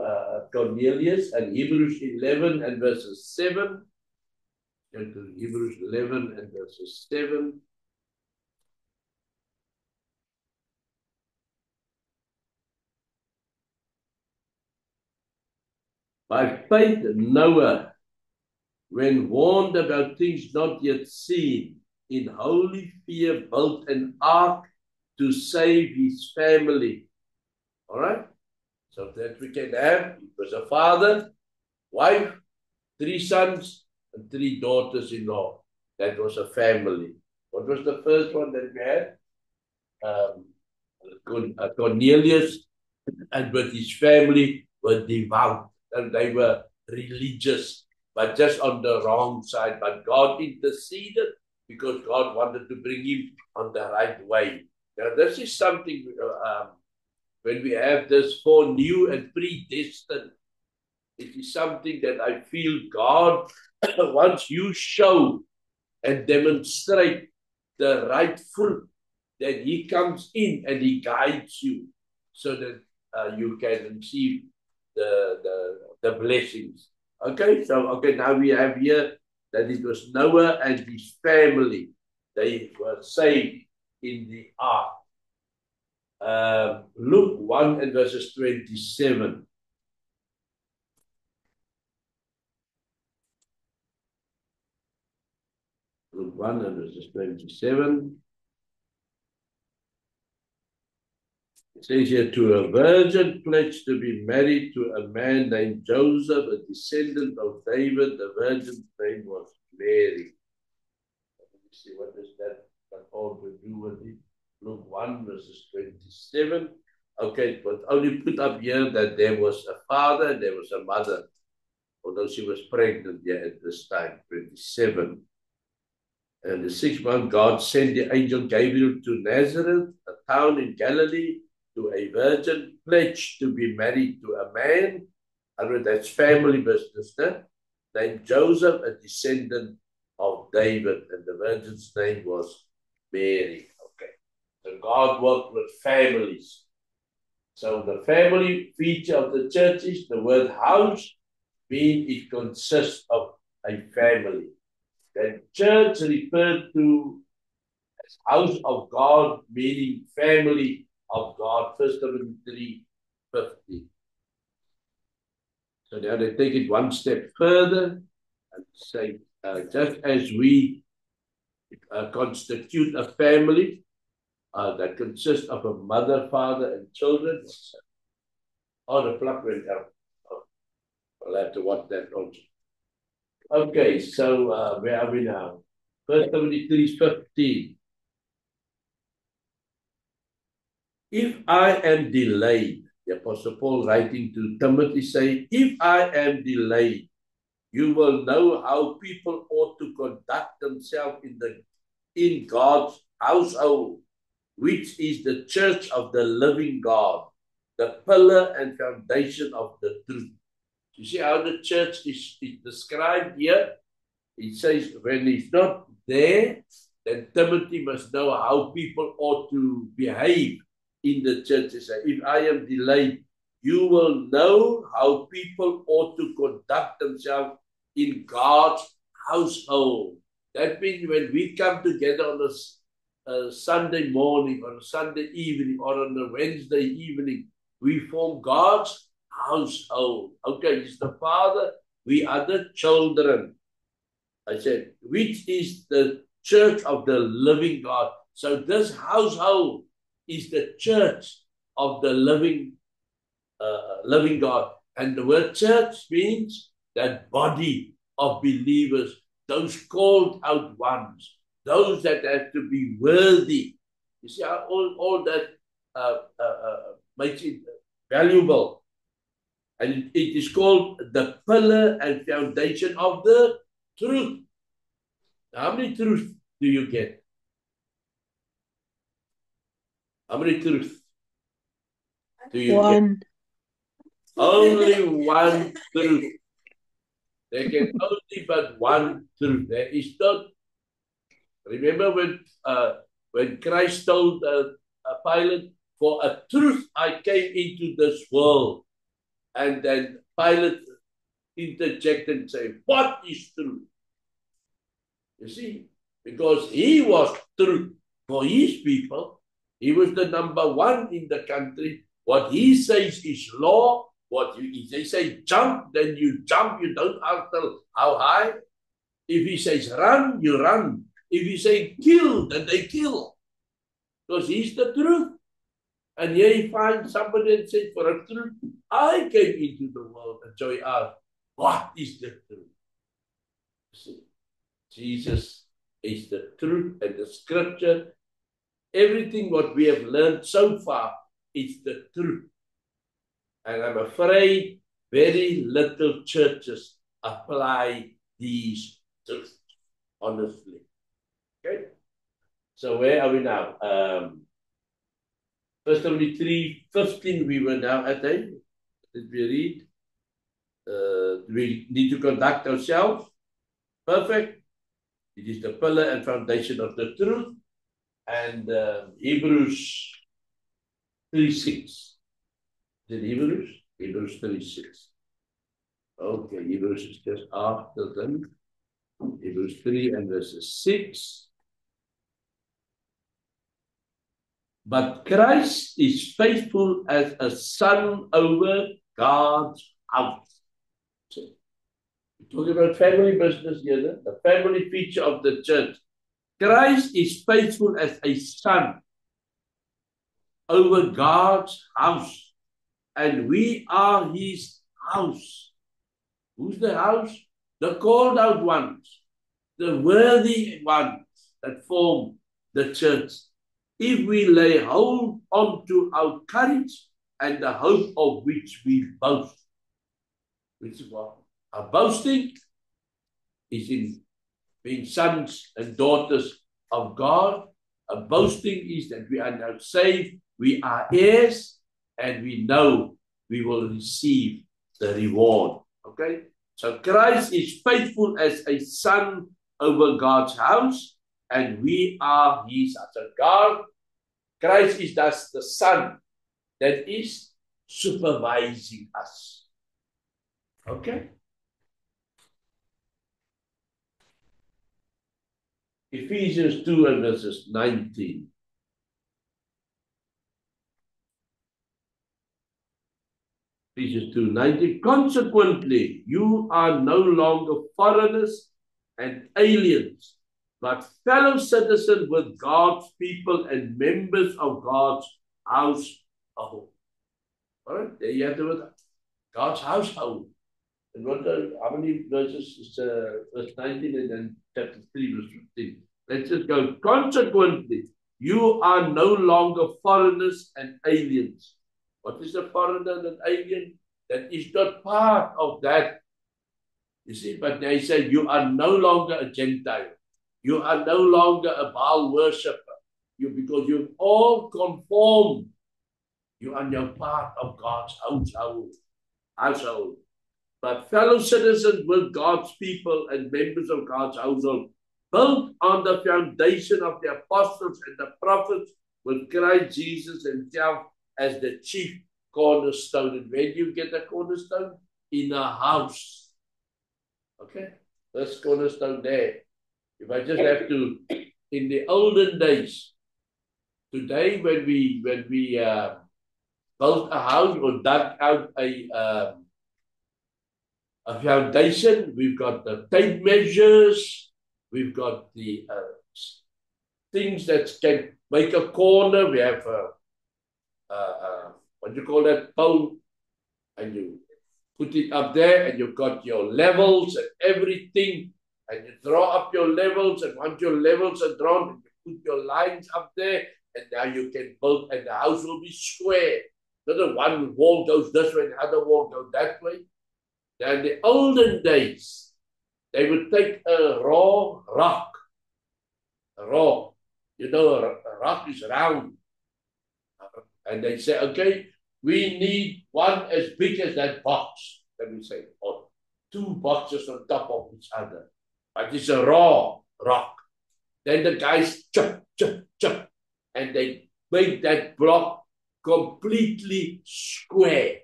Cornelius, and Hebrews 11 and verses 7. Hebrews 11 and verses 7. By faith, Noah, when warned about things not yet seen, in holy fear built an ark to save his family. All right? So that we can have, he was a father, wife, 3 sons, and 3 daughters-in-law. That was a family. What was the first one that we had? Cornelius, and with his family were devout, and they were religious, but just on the wrong side. But God interceded because God wanted to bring him on the right way. Now, this is something, when we have this foreknew and predestined, it is something that I feel God wants you show and demonstrate the right fruit, that he comes in and he guides you so that you can receive the blessings. Okay, so now we have here that it was Noah and his family. They were saved in the ark. Luke 1 and verses 27. Luke 1 and verses 27. It says here, to a virgin pledged to be married to a man named Joseph, a descendant of David. The virgin's name was Mary. Let me see, what does that all to do with it? Luke 1 verses 27. Okay, but only put up here that there was a father and there was a mother, although she was pregnant here at this time, 27. And the 6th month, God sent the angel Gabriel to Nazareth, a town in Galilee, to a virgin pledged to be married to a man, and that's family business, named Joseph, a descendant of David, and the virgin's name was Mary. Okay, so God worked with families. So the family feature of the church is the word house, means it consists of a family. The church referred to as house of God, meaning family of God, 1 Timothy 3:50. So now they take it one step further and say, just as we constitute a family that consists of a mother, father, and children. Oh, the plug went out. Oh, I'll have to watch that also. Okay, so where are we now? 1 Timothy 3:15. If I am delayed, the Apostle Paul writing to Timothy say, if I am delayed, you will know how people ought to conduct themselves in God's household, which is the church of the living God, the pillar and foundation of the truth. You see how the church is described here? It says when he's not there, then Timothy must know how people ought to behave in the church. He says, if I am delayed, you will know how people ought to conduct themselves in God's household. That means when we come together on a Sunday morning, or a Sunday evening, or on a Wednesday evening, we form God's household. Okay, he's the Father, we are the children. I said, which is the church of the living God. So this household is the church of the living God. And the word church means that body of believers, those called out ones, those that have to be worthy. You see how all that makes it valuable. And it is called the pillar and foundation of the truth. How many truths do you get? How many truths do you One. get? Only one truth. There can only but one truth. There is not. Remember when Christ told Pilate, "For a truth I came into this world," and then Pilate interjected and said, "What is truth?" You see, because he was truth for his people. He was the number one in the country. What he says is law. If they say jump, then you jump. You don't ask how high. If he says run, you run. If he say kill, then they kill. Because he's the truth. And here he finds somebody and says, for a truth, I came into the world. And so he asked, what is the truth? See, Jesus is the truth, and the scripture, everything what we have learned so far is the truth. And I'm afraid very little churches apply these truths, honestly. Okay? So where are we now? First Timothy 3:15, we were now at a, did we read? We need to conduct ourselves perfect. It is the pillar and foundation of the truth. And Hebrews 3:6. Is it Hebrews? Hebrews 3:6. Okay, Hebrews is just after them. Hebrews 3 and verses 6. But Christ is faithful as a son over God's house. So, we're talking about family business here, the family feature of the church. Christ is faithful as a son over God's house, and we are his house. Who's the house? The called out ones, the worthy ones that form the church. If we lay hold onto our courage and the hope of which we boast. Which is what? Our boasting is in being sons and daughters of God. Our boasting is that we are now saved, we are heirs, and we know we will receive the reward. Okay? So Christ is faithful as a son over God's house, and we are his house. So God, Christ is thus the son that is supervising us. Okay? Ephesians 2 and verses 19. Ephesians 2:19. Consequently, you are no longer foreigners and aliens, but fellow citizens with God's people and members of God's household. All right, there you have the word. God's household. And how many verses is verse 19 and then chapter 3, verse 15? Let's just go. Consequently, you are no longer foreigners and aliens. What is a foreigner and an alien? That is not part of that. You see, but they say you are no longer a Gentile. You are no longer a Baal worshipper. Because you've all conformed. You are now part of God's household. But fellow citizens with God's people and members of God's household, built on the foundation of the apostles and the prophets, with Christ Jesus himself as the chief cornerstone. And where do you get the cornerstone? In a house. Okay? This cornerstone there. If I just have to, in the olden days, today when we built a house or dug out a foundation, we've got the tape measures, we've got the things that can make a corner. We have what do you call that, pole, and you put it up there, and you've got your levels and everything, And you draw up your levels, and once your levels are drawn, you put your lines up there, and now you can build, and the house will be square. So the one wall goes this way, and the other wall goes that way. Now in the olden days, they would take a raw rock. A rock. You know, a rock is round. And they say, okay, we need one as big as that box. Let me say, or 2 boxes on top of each other. But it's a raw rock. Then the guys chop, and they make that block completely square.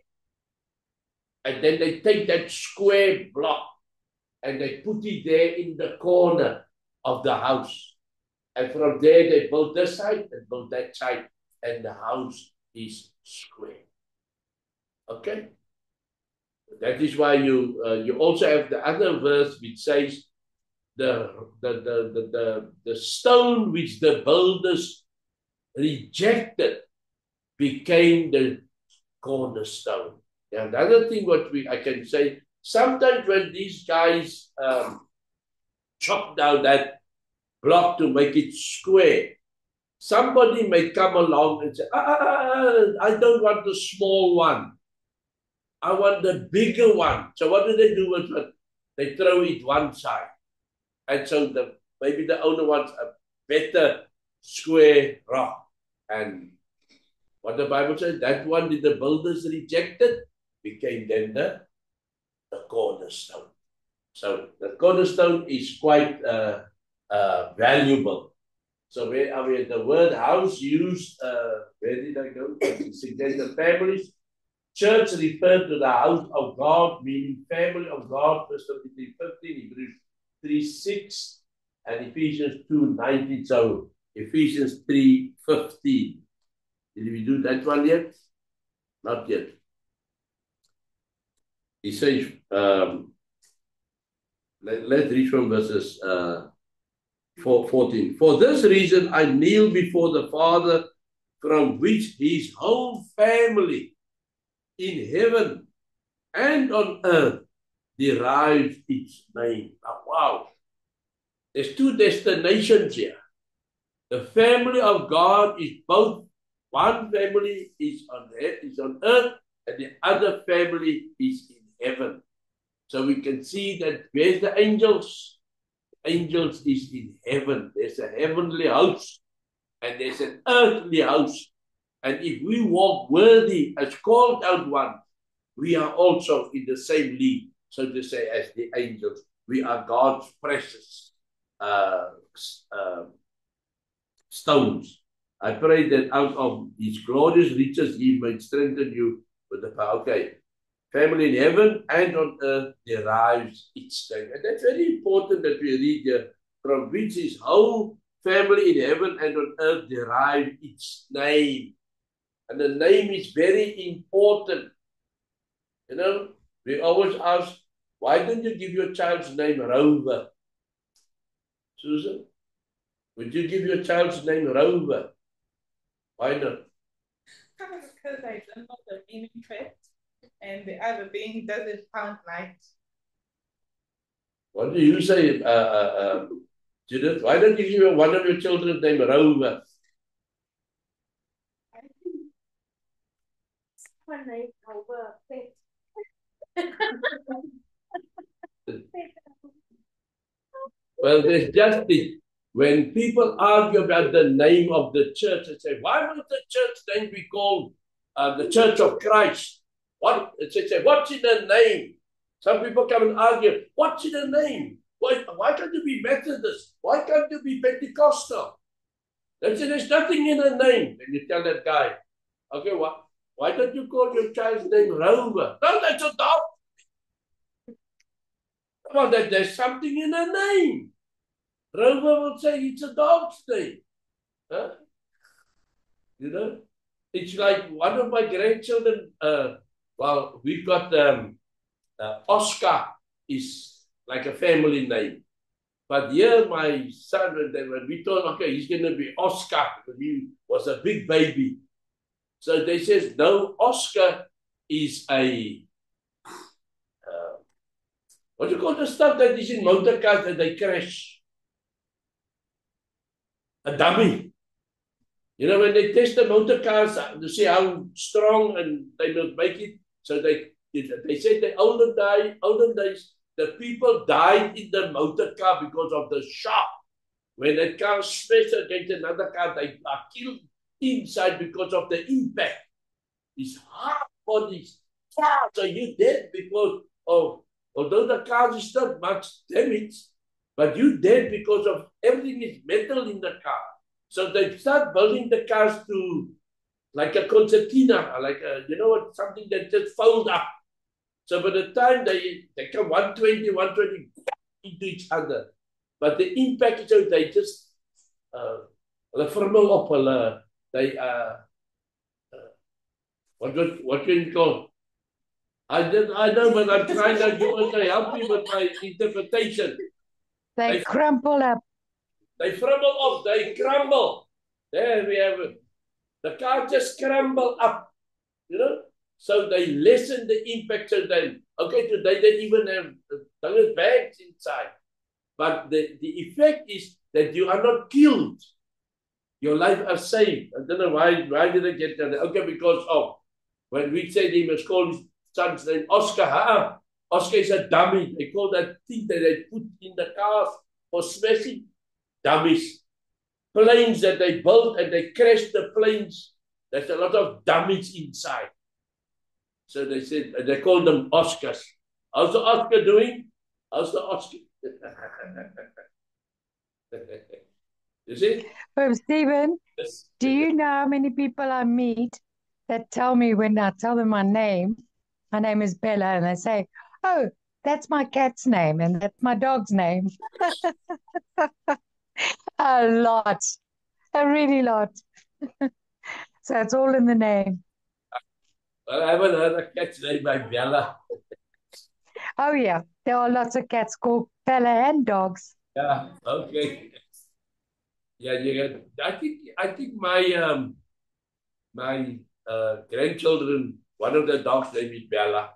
And then they take that square block and they put it there in the corner of the house. And from there, they build this side and build that side, and the house is square. Okay? That is why you also have the other verse which says, the stone which the builders rejected became the cornerstone. Now, another thing what I can say, sometimes when these guys chop down that block to make it square, somebody may come along and say, I don't want the small one. I want the bigger one. So what do they do with it? They throw it one side. And so maybe the owner wants a better square rock. And what the Bible says, that one that the builders rejected became then the cornerstone. So the cornerstone is quite valuable. So where are we? The word house used, where did I go? The families. Church referred to the house of God, meaning family of God, 1 Timothy 15, Hebrews 3:6, and Ephesians 2:19. So Ephesians 3:15. Did we do that one yet? Not yet. He says, let's read from verses 14. For this reason I kneel before the Father, from which his whole family in heaven and on earth derives its name. Oh, wow. There's 2 destinations here. The family of God is both, one family is on earth, and the other family is in heaven. So we can see that where's the angels? Angels is in heaven. There's a heavenly house, and there's an earthly house. And if we walk worthy as called out ones, we are also in the same league, so to say, as the angels. We are God's precious stones. I pray that out of his glorious riches, he may strengthen you with the power. Okay. Family in heaven and on earth derives its name. And that's very important that we read here, from which his whole family in heaven and on earth derive its name. And the name is very important. You know, we always ask, why don't you give your child's name Rover? Susan, would you give your child's name Rover? Why not? Because I don't know the meaning first, and the other thing doesn't sound right. What do you say, Judith? Why don't you give one of your children's name Rover? One name Rover, pet. Well, there's just it. When people argue about the name of the church, they say, why would the church name be called the Church of Christ? They say, what's in the name? Some people come and argue, what's in the name? Why can't you be Methodist? Why can't you be Pentecostal? They say, there's nothing in the name. And you tell that guy, okay, why don't you call your child's name Rover? No, that's a dog. Come on, there's something in the name. Rover will say it's a dog's name. Huh? You know? It's like one of my grandchildren, well, we've got Oscar is like a family name. But here my son, when we told, okay, he's going to be Oscar, because he was a big baby. So they says, no, Oscar is a what you call the stuff that is in motor cars that they crash? A dummy. You know, when they test the motor cars to see how strong and they will make it, so they said the olden days, the people died in the motor car because of the shock. When a car smashed against another car, they are killed inside because of the impact. These hard bodies. So you dead because of, although the car is not much damage, but you dead because of everything is metal in the car. So they start building the cars to like a concertina, like a, you know what, something that just folds up. So by the time they come 120 into each other, but the impact is so they just vermel op they what can you call? I know, but I'm trying to you want to help me with my interpretation. They crumple up. They frumble off, they crumble. There we have it. The car just crumble up, you know. So they lessen the impact. So then, okay, today they even have those bags inside. But the effect is that you are not killed. Your life is saved. I don't know why did I get that? Okay, because of when we said he was called his son's name Oscar. Oscar is a dummy. They call that thing that they put in the cars for smashing dummies. Planes that they built and they crashed the planes. There's a lot of dummies inside. So they said, they called them Oscars. How's the Oscar doing? How's the Oscar? You see? Stephen, Yes. do you know how many people I meet that tell me when I tell them my name is Bella, and they say, oh, that's my cat's name and that's my dog's name. A lot, a really lot. So it's all in the name. Well, I haven't heard a cat's name by Bella. Oh yeah, there are lots of cats called Bella and dogs. Yeah, okay. Yeah, you got, I think my grandchildren, one of the dogs name is Bella.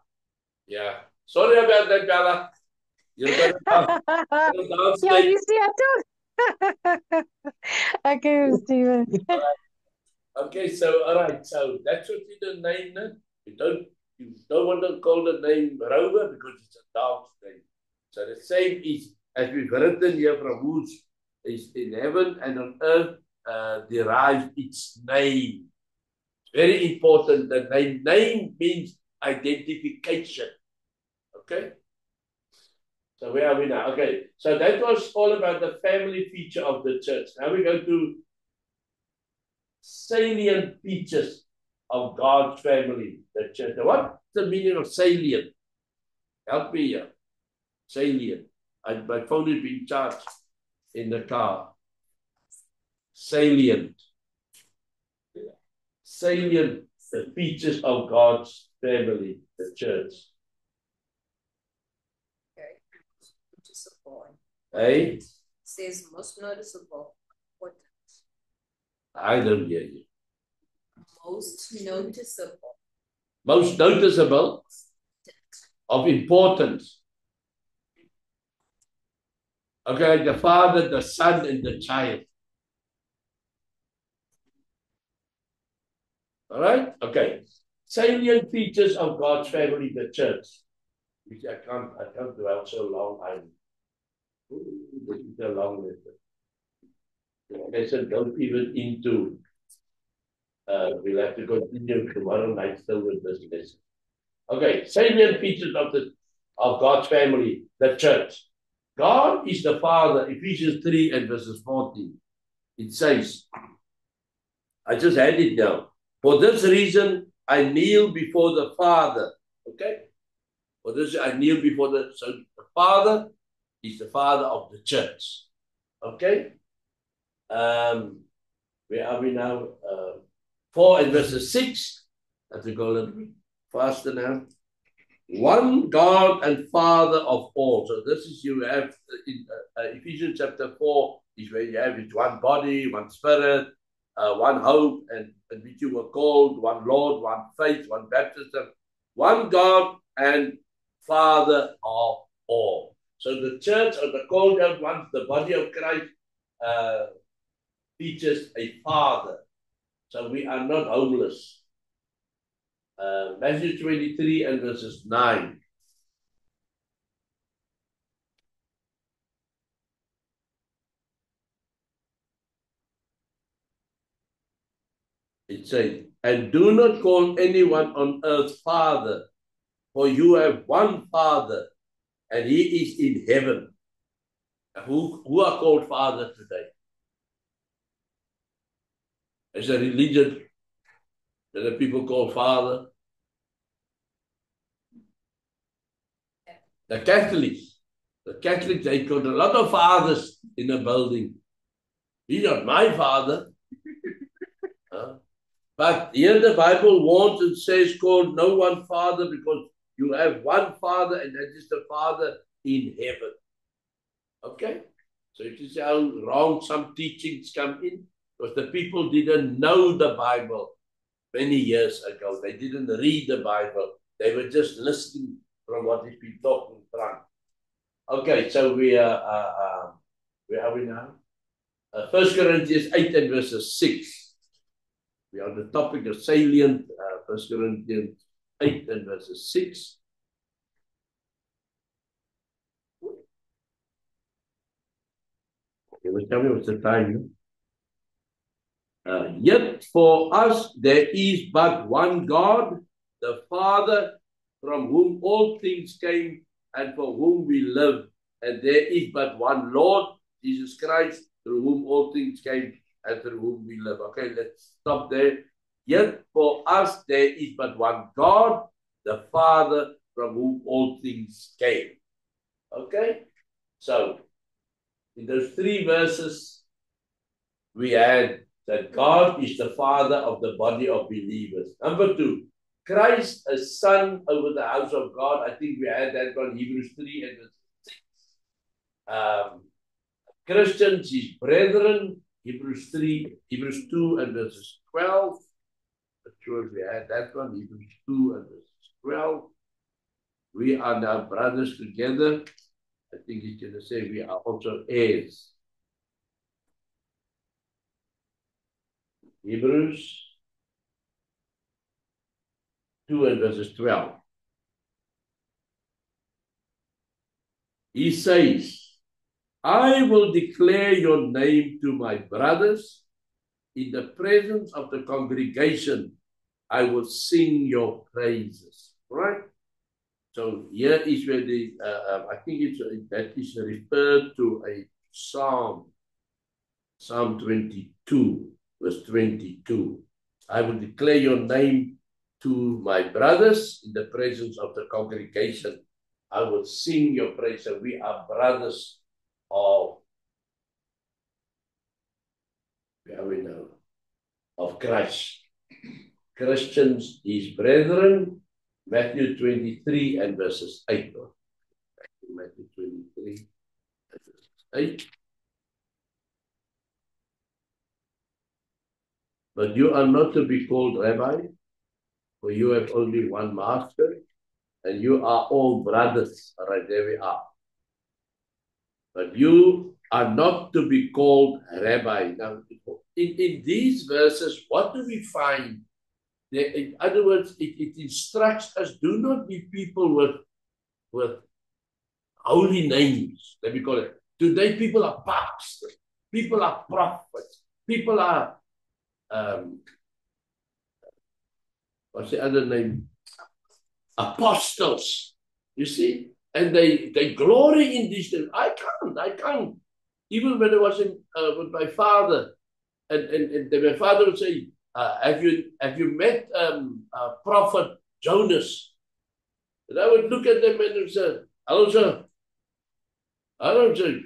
Yeah. Sorry about that, Bella. You're gonna Yeah, you see, I told. Okay, Stephen. Okay, so all right, so that's what you don't name it. You don't want to call the name Rover because it's a dog's name. So the same is as we've written here from Woods is in heaven and on earth derives its name. It's very important. The name means identification. Okay. So where are we now? Okay, so that was all about the family feature of the church. Now we go to salient features of God's family, the church. Now, what's the meaning of salient? Help me here. Salient. My phone is being charged in the car. Salient. Salient, the features of God's family, the church. Hey? It says most noticeable. What? I don't hear you. Most noticeable. Most noticeable of importance. Okay, the Father, the Son, and the child. All right? Okay. Salient features of God's family, the church. Which I can't dwell so long. This is a long letter. Okay, so don't even into. We'll have to continue tomorrow night still with this lesson. Okay, salient features of God's family, the church. God is the Father, Ephesians 3 and verses 14. It says, I just had it now. For this reason, I kneel before the Father. Okay? For this, I kneel before the Father is the Father of the church. Okay? Where are we now? 4 and verses 6. I have to go a little bit faster now. One God and Father of all. So this is you have in Ephesians chapter 4 is where you have it one body, one spirit, one hope, and which you were called, one Lord, one faith, one baptism, one God and Father of all. So the church or the called out ones, the body of Christ, features a father. So we are not homeless. Matthew 23 and verses 9. It says, and do not call anyone on earth father, for you have one father, and he is in heaven. Who are called father today? As a religion that the people call father. The Catholics. The Catholics, they got a lot of fathers in a building. He's not my father. But here the Bible warns and says, call no one father, because you have one father, and that is the Father in heaven. Okay? So you see how wrong some teachings come in? Because the people didn't know the Bible many years ago. They didn't read the Bible. They were just listening from what has been taught in front. Okay, so where are we now? 1 Corinthians 8 and verses 6. We are on the topic of salient, 1 Corinthians 8 and verses 6. Okay, well, tell me what's the time. Yet for us there is but one God, the Father, from whom all things came and for whom we live. And there is but one Lord, Jesus Christ, through whom all things came and through whom we live. Okay, let's stop there. Yet for us there is but one God, the Father, from whom all things came. Okay, so in those 3 verses, we had that God is the Father of the body of believers. Number 2, Christ, a son over the house of God. I think we had that on Hebrews 3 and verse 6. Christians, his brethren, Hebrews 2 and verses 12. I'm sure we had that one, Hebrews 2 and verses 12. We are now brothers together. I think he's going to say we are also heirs. Hebrews 2 and verses 12. He says, I will declare your name to my brothers. In the presence of the congregation, I will sing your praises. Right? So here is where the, I think that is referred to a psalm. Psalm 22, verse 22. I will declare your name to my brothers in the presence of the congregation. I will sing your praise. So we are brothers of, where are we now? Of Christ. Christians, his brethren, Matthew 23 and verses 8. Matthew 23 and verses 8. But you are not to be called rabbi, for you have only one master, and you are all brothers. All right, there we are. But you are not to be called rabbi. Now, in these verses, what do we find? In other words, it instructs us, do not be people with holy names. Let me call it. Today, people are pastors. People are prophets. People are, what's the other name? Apostles. You see? And they glory in these things. I can't. Even when I was with my father, and my father would say, have you met Prophet Jonas? And I would look at them and would say, hello, sir. I don't say,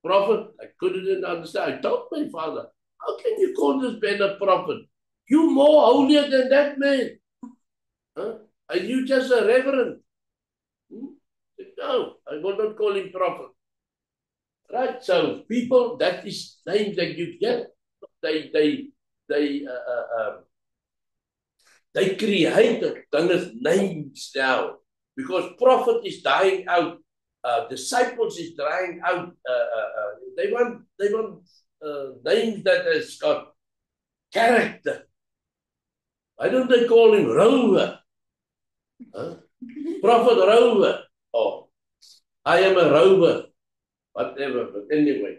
prophet. I couldn't understand. I told my father, how can you call this man a prophet? You more holier than that man. Huh? Are you just a reverend? No, I will not call him prophet. Right? So people, that is names that you get. They created names now because prophet is dying out. disciples is drying out. They want names that has got character. Why don't they call him Rover? Huh? Prophet Rover. Oh, I am a rover. Whatever, but anyway.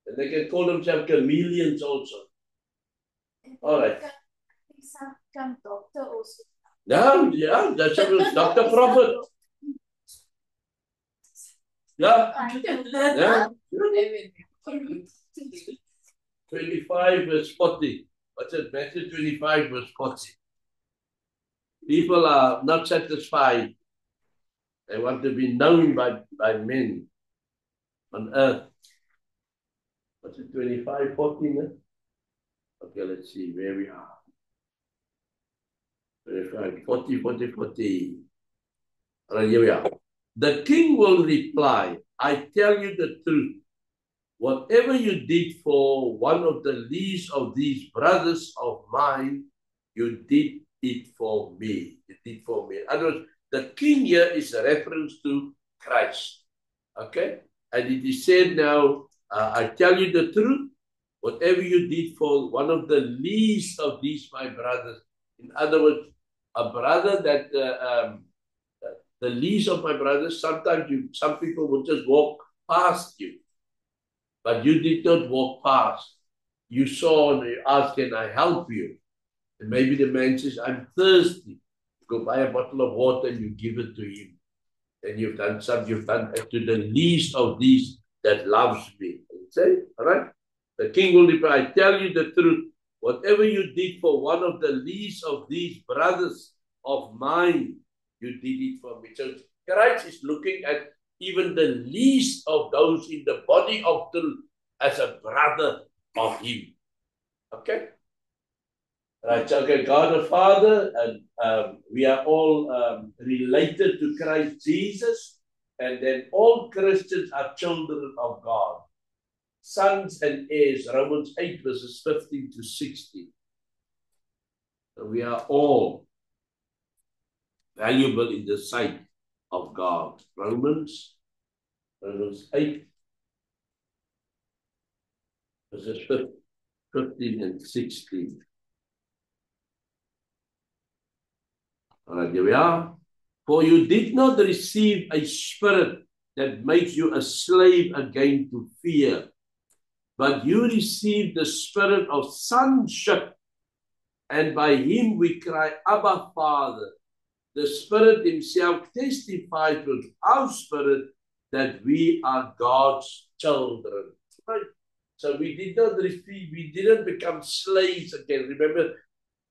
And they can call themselves chameleons also. All right. Some doctor also. Yeah, that's Dr. Prophet. Yeah. 25 verse 40. What's it? Matthew 25 verse 40. People are not satisfied. They want to be known by men on earth. What's it? 25, 40? No? Okay, let's see where we are. 25, 40, 40, 40. All right, here we are. The king will reply, I tell you the truth. Whatever you did for one of the least of these brothers of mine, you did it for me. You did for me. In other words, the king here is a reference to Christ. Okay? And it is said now, I tell you the truth. Whatever you did for one of the least of these my brothers. In other words, a brother that the least of my brothers, sometimes some people will just walk past you. But you did not walk past. You saw and you asked, can I help you? And maybe the man says, I'm thirsty. Go buy a bottle of water and you give it to him. And you've done it to the least of these that loves me. Say, all right? The king will reply, I tell you the truth. Whatever you did for one of the least of these brothers of mine, you did it for me. So Christ is looking at even the least of those in the body of truth as a brother of him. Okay? Right, so okay, God the Father, and we are all related to Christ Jesus, and then all Christians are children of God. Sons and heirs, Romans 8 verses 15 to 16. So we are all valuable in the sight of God. Romans 8 verses 15 and 16. All right, here we are. For you did not receive a spirit that makes you a slave again to fear, but you received the spirit of sonship, and by him we cry, Abba, Father. The Spirit himself testifies with our spirit that we are God's children. Right? So we did not receive, we didn't become slaves again. Remember,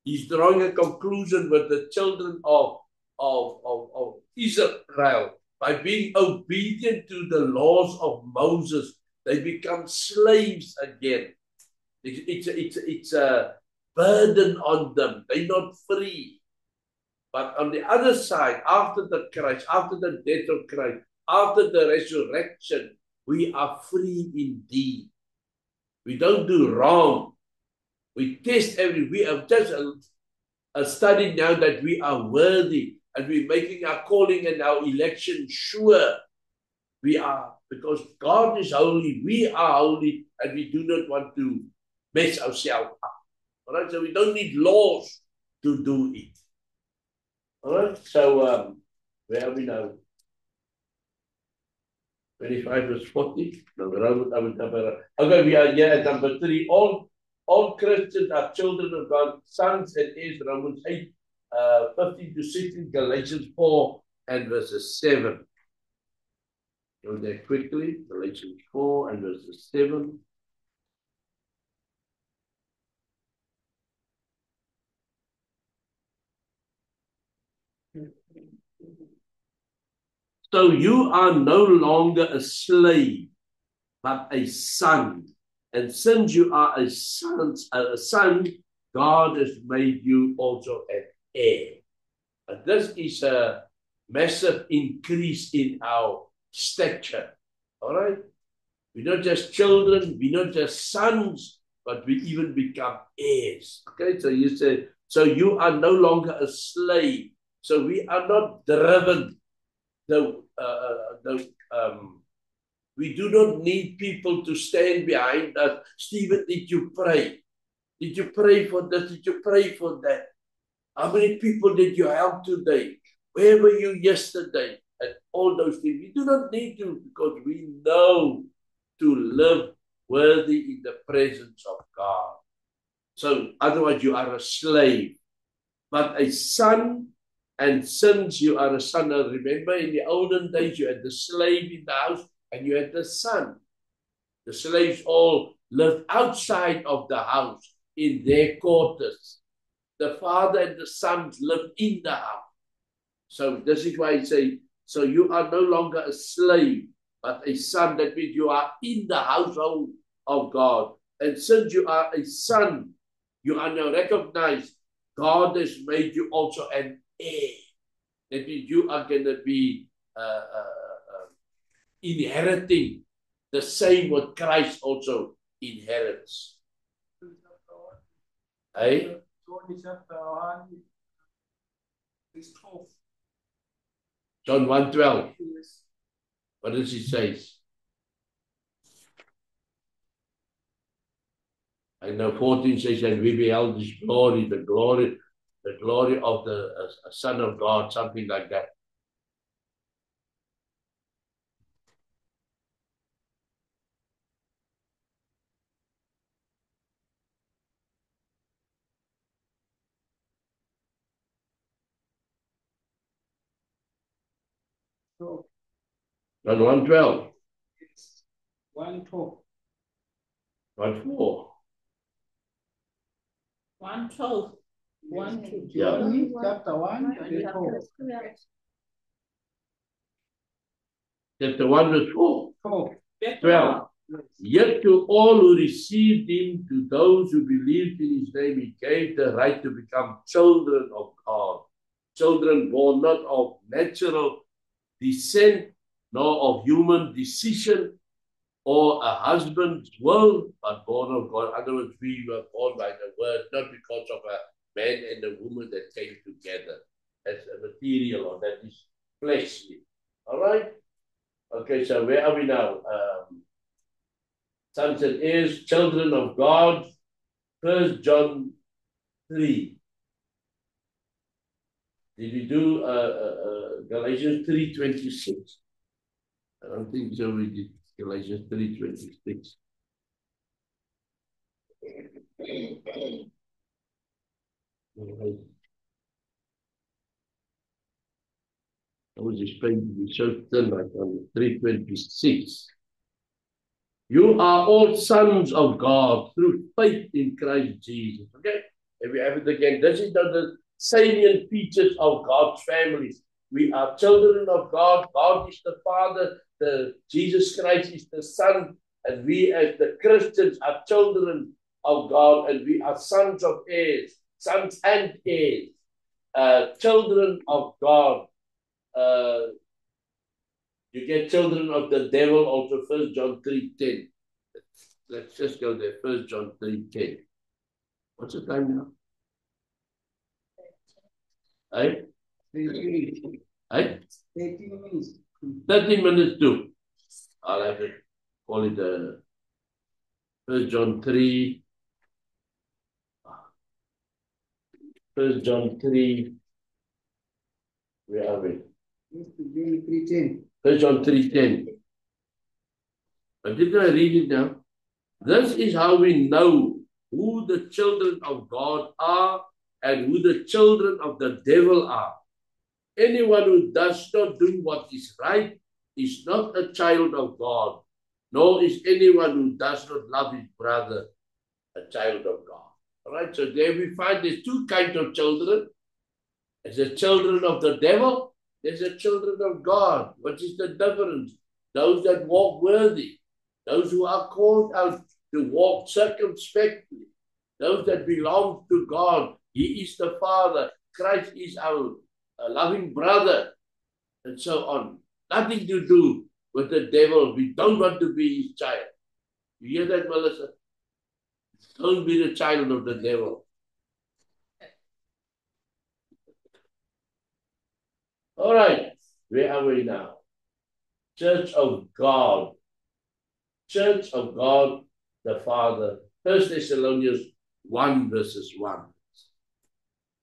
he's drawing a conclusion with the children of Israel. By being obedient to the laws of Moses, they become slaves again. It's a burden on them. They're not free. But on the other side, after the Christ, after the death of Christ, after the resurrection, we are free indeed. We don't do wrong. We test we have just a study now that we are worthy, and we're making our calling and our election sure. We are, because God is holy, we are holy, and we do not want to mess ourselves up. All right, so we don't need laws to do it. All right, so where are we now? 25 verse 40. Okay, we are here at number 3. All Christians are children of God, sons and heirs. Romans 8, 15 to 16, Galatians 4 and verses 7. Go there quickly. Galatians 4 and verses 7. So you are no longer a slave, but a son. And since you are a son, God has made you also an heir. And this is a massive increase in our stature. All right? We're not just children, we're not just sons, but we even become heirs. Okay, so you say, so you are no longer a slave. So we are not driven. The we do not need people to stand behind us. Stephen, did you pray? Did you pray for this? Did you pray for that? How many people did you help today? Where were you yesterday? And all those things. We do not need to, because we know to live worthy in the presence of God. So otherwise you are a slave. But a son, and since you are a son, remember in the olden days you had the slave in the house and you had the son. The slaves all lived outside of the house in their quarters. The father and the sons lived in the house. So this is why I say, so you are no longer a slave, but a son. That means you are in the household of God. And since you are a son, you are now recognized. God has made you also an heir. That means you are going to be inheriting the same what Christ also inherits. Hey? John 1:12. What does he say? I know 14 says, and we beheld his glory, the glory of the Son of God, something like that. John 1:12. 1:12. 1:4. 1:12. 1:12. Yeah. Chapter 1, verse 4. Chapter 1, verse 4. 4. 12. Yet to all who received him, to those who believed in his name, he gave the right to become children of God. Children born not of natural descent, nor of human decision, or a husband's will, but born of God. In other words, we were born by the word, not because of a man and a woman that came together as a material, or that is fleshly. All right? Okay, so where are we now? Sons and heirs, children of God. 1 John 3. Did we do Galatians 3:26? I don't think so. We did Galatians 3:26. I was explaining to be so thin, like on 3:26. You are all sons of God through faith in Christ Jesus. Okay? If we have it again, this is the salient features of God's family. We are children of God. God is the Father. Jesus Christ is the Son. And we as the Christians are children of God. And we are sons of heirs. Sons and heirs. Children of God. You get children of the devil also. 1 John 3:10. Let's just go there. 1 John 3:10. What's the time now? 8? 8? 18 minutes. 13 minutes too. I'll have to call it 1 John 3. 1 John 3. Where are we? 1 John 3:10. But didn't I read it now? This is how we know who the children of God are and who the children of the devil are. Anyone who does not do what is right is not a child of God, nor is anyone who does not love his brother a child of God. All right, so there we find there's two kinds of children. There's the children of the devil, there's the children of God. What is the difference? Those that walk worthy, those who are called out to walk circumspectly, those that belong to God. He is the Father. Christ is our loving brother, and so on. Nothing to do with the devil. We don't want to be his child. You hear that, Melissa? Don't be the child of the devil. All right, where are we now? Church of God. Church of God the Father. 1 Thessalonians 1 verses 1.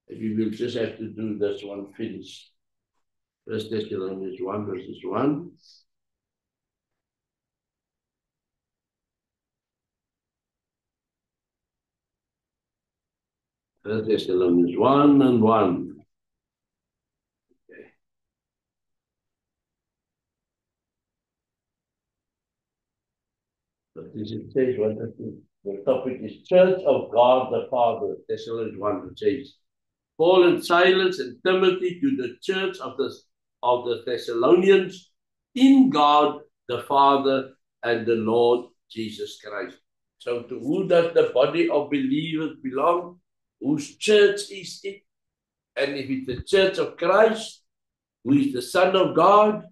If you will just have to do this one finish. 1 Thessalonians 1 verses 1. First Thessalonians 1 and 1. Okay. But this it says what the topic is Church of God the Father. Thessalonians 1 it says, Paul and Silas and Timothy to the church of the Thessalonians in God the Father and the Lord Jesus Christ. So to who does the body of believers belong? Whose church is it? And if it's the church of Christ, who is the Son of God,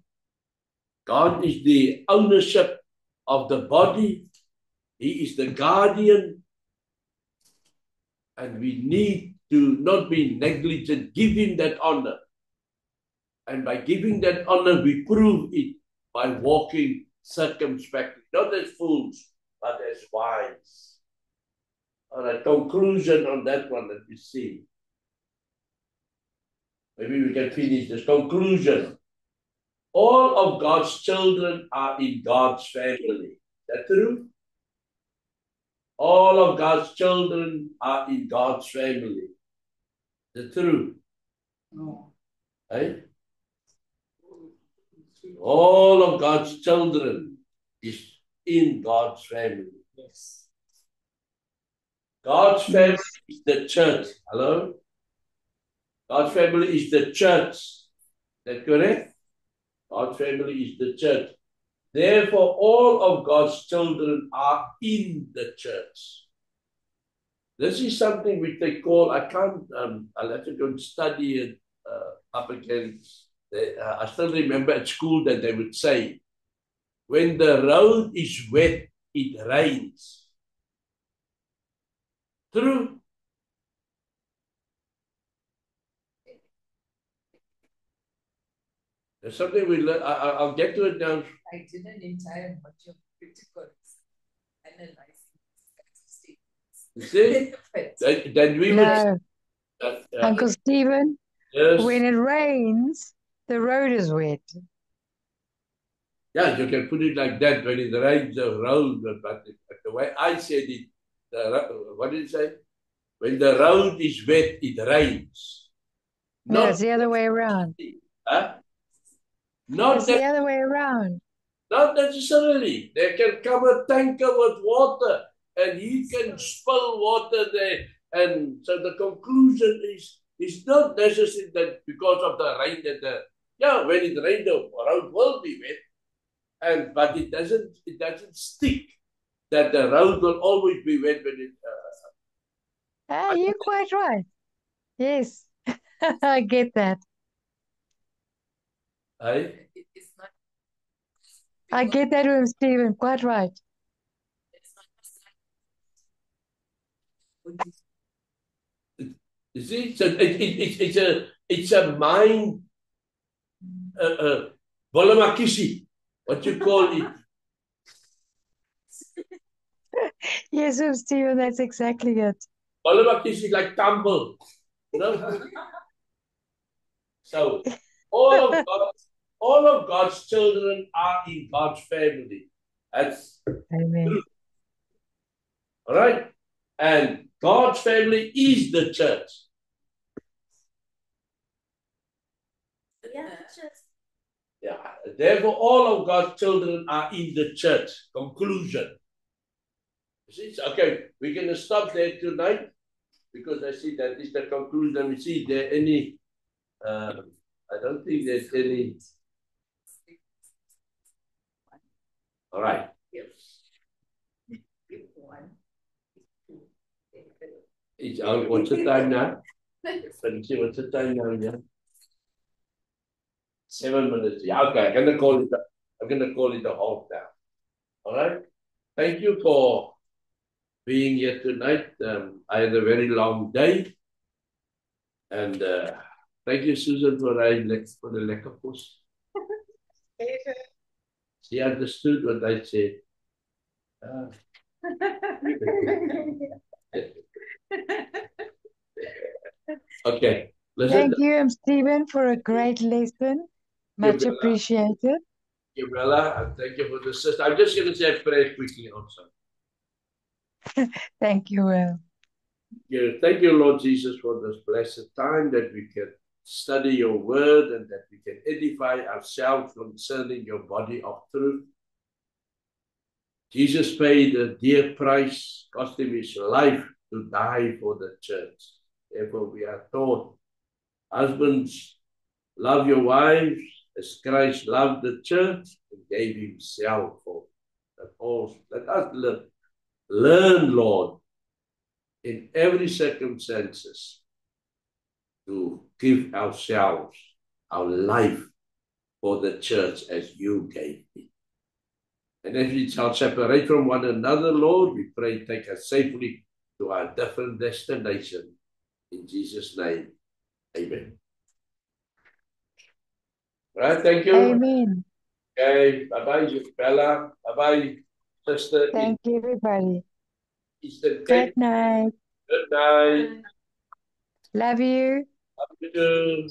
God is the ownership of the body. He is the guardian. And we need to not be negligent, give him that honor. And by giving that honor, we prove it by walking circumspectly, not as fools, but as wise. All right, conclusion on that one that we see. Maybe we can finish this. Conclusion. All of God's children are in God's family. Is that true? All of God's children are in God's family. Is that true? No. Right? All of God's children is in God's family. Yes. God's family is the church. Hello? God's family is the church. Is that correct? God's family is the church. Therefore, all of God's children are in the church. This is something which they call, I'll have to go and study it up again. I still remember at school that they would say, when the road is wet, it rains. True? There's something we learn. I'll get to it now. I did an entire module critical analyzing statements. You see? Then we No, would. Uncle Stephen, Yes. when it rains, the road is wet. Yeah, you can put it like that. When it rains, the road. But the way I said it, what did it say? When the road is wet, it rains. No, it's the other way around. Huh? It's the other way around. Not necessarily. There can come a tanker with water and he can spill water there. And so the conclusion is, it's not necessary that because of the rain that when it rains, the road will be wet. But it doesn't stick that the road will always be wet when it. You're quite right. Yes, I get that. It's not. I get that with Stephen. Quite right. It's not just You see, so it's a mind, bolomakisi, what you call it. Yes, with Stephen, that's exactly it. Bolomakisi is like tumble, you know. So all of God's children are in God's family. That's Amen. true. All right, and God's family is the church. Yeah, church. Yeah. Therefore, all of God's children are in the church. Conclusion. You see? Okay, we're going to stop there tonight because I see that is the conclusion. We see there any. I don't think there's any. All right. What's the time now? Let me see what's the time now. Yeah. 7 minutes. Yeah, okay. I'm gonna call it a halt now. All right. Thank you for being here tonight. I had a very long day, and thank you, Susan, for the lekker post. He understood what I said. Okay. Listen. Thank you, Stephen, for a great lesson. Much appreciated. Thank you, Bella, and thank you for the sister. I'm just going to say a prayer quickly also. Thank you, Will. Thank you, Lord Jesus, for this blessed time that we can study your word and that we can edify ourselves concerning your body of truth. Jesus paid a dear price, cost him his life to die for the church. Therefore, we are taught, husbands, love your wives as Christ loved the church and gave himself for the cause. Let us learn, Lord, in every circumstances to give ourselves, our life for the church as you gave it. And as we shall separate from one another, Lord, we pray take us safely to our different destination. In Jesus' name, amen. Right, thank you. Amen. Okay, bye-bye, Bella. Bye-bye, sister. Thank you, everybody. Eastern Good Cape. night. Good night. Love you. Love you.